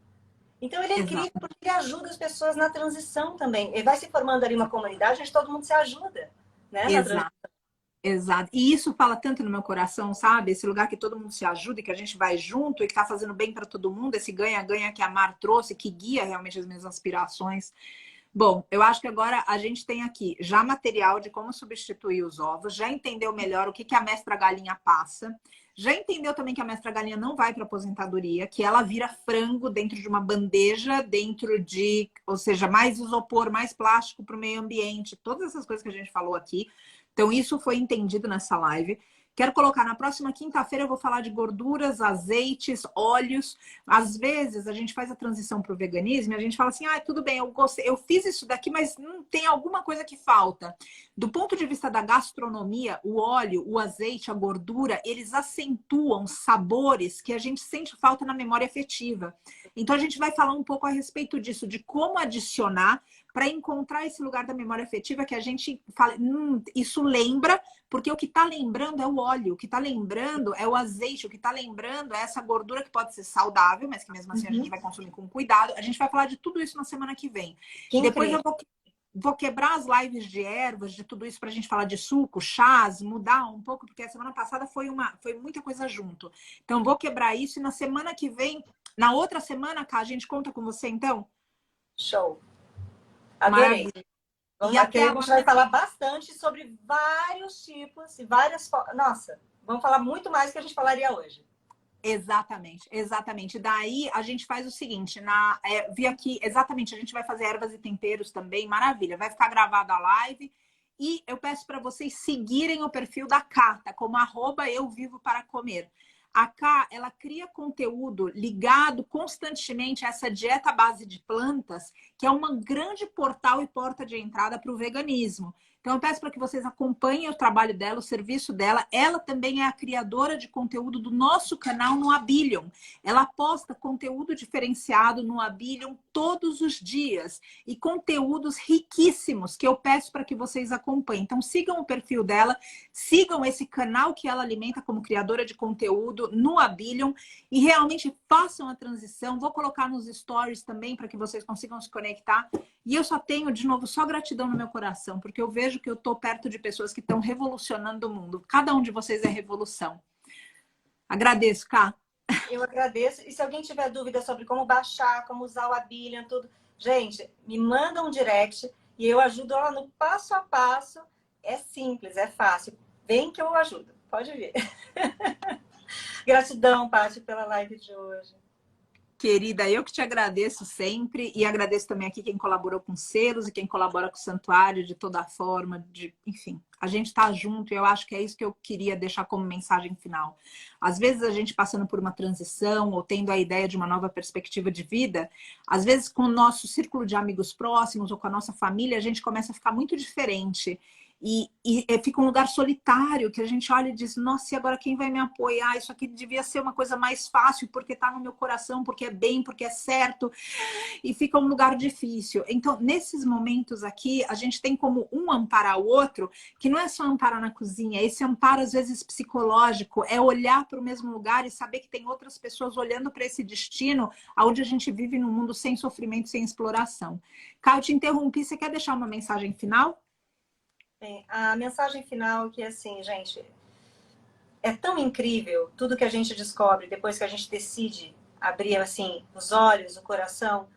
Então, ele é incrível porque ele ajuda as pessoas na transição também. Ele vai se formando ali uma comunidade onde todo mundo se ajuda, né? Exato. Exato. E isso fala tanto no meu coração, sabe? Esse lugar que todo mundo se ajuda e que a gente vai junto e que tá fazendo bem para todo mundo, esse ganha-ganha que a Mar trouxe, que guia realmente as minhas aspirações. Bom, eu acho que agora a gente tem aqui já material de como substituir os ovos, já entendeu melhor o que a mestra galinha passa, já entendeu também que a mestra galinha não vai para aposentadoria, que ela vira frango dentro de uma bandeja, dentro de, ou seja, mais isopor, mais plástico para o meio ambiente, todas essas coisas que a gente falou aqui. Então, isso foi entendido nessa live. Quero colocar, na próxima quinta-feira eu vou falar de gorduras, azeites, óleos. Às vezes, a gente faz a transição para o veganismo e a gente fala assim, tudo bem, eu gostei, eu fiz isso daqui, mas não tem alguma coisa que falta. Do ponto de vista da gastronomia, o óleo, o azeite, a gordura, eles acentuam sabores que a gente sente falta na memória afetiva. Então, a gente vai falar um pouco a respeito disso, de como adicionar para encontrar esse lugar da memória afetiva que a gente fala, isso lembra, porque o que está lembrando é o óleo, o que está lembrando é o azeite, o que está lembrando é essa gordura que pode ser saudável, mas que mesmo assim a gente vai consumir com cuidado. A gente vai falar de tudo isso na semana que vem. Depois eu vou quebrar as lives de ervas, de tudo isso para a gente falar de suco, chás, mudar um pouco, porque a semana passada foi muita coisa junto. Então vou quebrar isso e na semana que vem, na outra semana, Cá, a gente conta com você então? Show! Adorei. Maravilha. Vamos lá, que a gente vai falar bastante sobre vários tipos e várias... Nossa, vamos falar muito mais do que a gente falaria hoje. Exatamente, exatamente. Daí a gente faz o seguinte, vi aqui, exatamente, a gente vai fazer ervas e temperos também, maravilha. Vai ficar gravada a live e eu peço para vocês seguirem o perfil da Cata, como @euvivo-para-comer. A Ká, ela cria conteúdo ligado constantemente a essa dieta à base de plantas, que é um grande portal e porta de entrada para o veganismo. Então, eu peço para que vocês acompanhem o trabalho dela, o serviço dela. Ela também é a criadora de conteúdo do nosso canal no Abilion. Ela posta conteúdo diferenciado no Abilion todos os dias e conteúdos riquíssimos que eu peço para que vocês acompanhem. Então, sigam o perfil dela, sigam esse canal que ela alimenta como criadora de conteúdo no Abilion e realmente façam a transição. Vou colocar nos stories também para que vocês consigam se conectar. E eu só tenho, de novo, só gratidão no meu coração, porque eu vejo que eu estou perto de pessoas que estão revolucionando o mundo. Cada um de vocês é revolução. Agradeço, Ká. Eu agradeço. E se alguém tiver dúvida sobre como baixar, como usar o Abilion, tudo, gente, me manda um direct e eu ajudo ela no passo a passo. É simples, é fácil. Vem que eu ajudo. Pode vir. Gratidão, Paty, pela live de hoje. Querida, eu que te agradeço sempre e agradeço também aqui quem colaborou com selos e quem colabora com o Santuário de toda forma, enfim, a gente tá junto e eu acho que é isso que eu queria deixar como mensagem final. Às vezes a gente passando por uma transição ou tendo a ideia de uma nova perspectiva de vida, às vezes com o nosso círculo de amigos próximos ou com a nossa família, a gente começa a ficar muito diferente. E fica um lugar solitário que a gente olha e diz, nossa, e agora quem vai me apoiar? Isso aqui devia ser uma coisa mais fácil porque está no meu coração, porque é bem, porque é certo. E fica um lugar difícil. Então, nesses momentos aqui, a gente tem como um amparar o outro, que não é só amparar na cozinha, esse amparo às vezes psicológico, é olhar para o mesmo lugar e saber que tem outras pessoas olhando para esse destino, onde a gente vive num mundo sem sofrimento, sem exploração. Cá, eu te interrompi, você quer deixar uma mensagem final? Bem, a mensagem final é que, assim, gente, é tão incrível tudo que a gente descobre depois que a gente decide abrir, assim, os olhos, o coração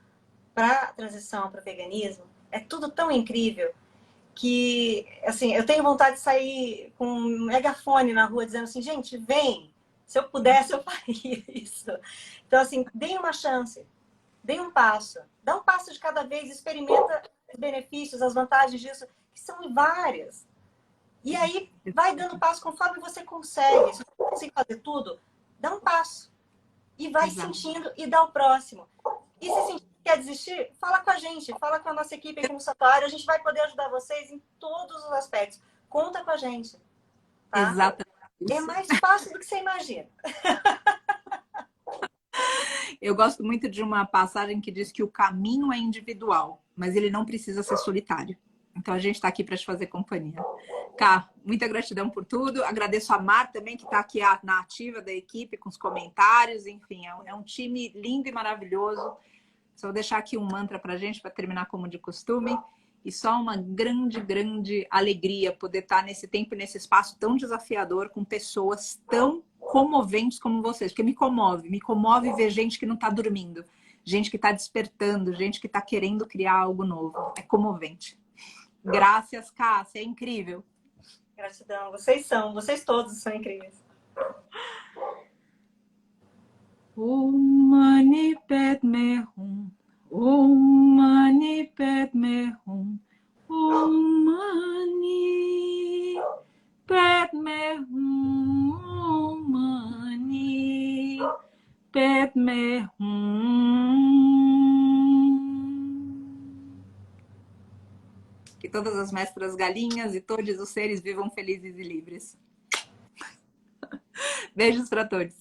para a transição para o veganismo. É tudo tão incrível que, assim, eu tenho vontade de sair com um megafone na rua dizendo assim, gente, vem, se eu pudesse eu faria isso. Então, assim, deem uma chance, deem um passo, dá um passo de cada vez, experimenta os benefícios, as vantagens disso, que são várias. E aí, vai dando passo conforme você consegue. Se você não conseguir fazer tudo, dá um passo. E vai sentindo e dá o próximo. E se sentir que quer desistir, fala com a gente, fala com a nossa equipe aqui no Santuário. A gente vai poder ajudar vocês em todos os aspectos. Conta com a gente. Tá? Exatamente. É mais fácil do que você imagina. Eu gosto muito de uma passagem que diz que o caminho é individual, mas ele não precisa ser solitário. Então a gente está aqui para te fazer companhia. Cá, muita gratidão por tudo. Agradeço a Mar também, que está aqui na ativa da equipe, com os comentários. Enfim, é um time lindo e maravilhoso. Só vou deixar aqui um mantra para a gente, para terminar como de costume. E só uma grande, grande alegria poder estar nesse tempo e nesse espaço tão desafiador, com pessoas tão comoventes como vocês. Porque me comove ver gente que não está dormindo, gente que está despertando, gente que está querendo criar algo novo. É comovente. Graças, Cássia, é incrível. Gratidão, vocês todos são incríveis. Om Mani Padme Hum. Om Mani Padme Hum. Om Mani Padme Hum. Om Mani Padme Hum. Que todas as mestras galinhas e todos os seres vivam felizes e livres. Beijos para todos.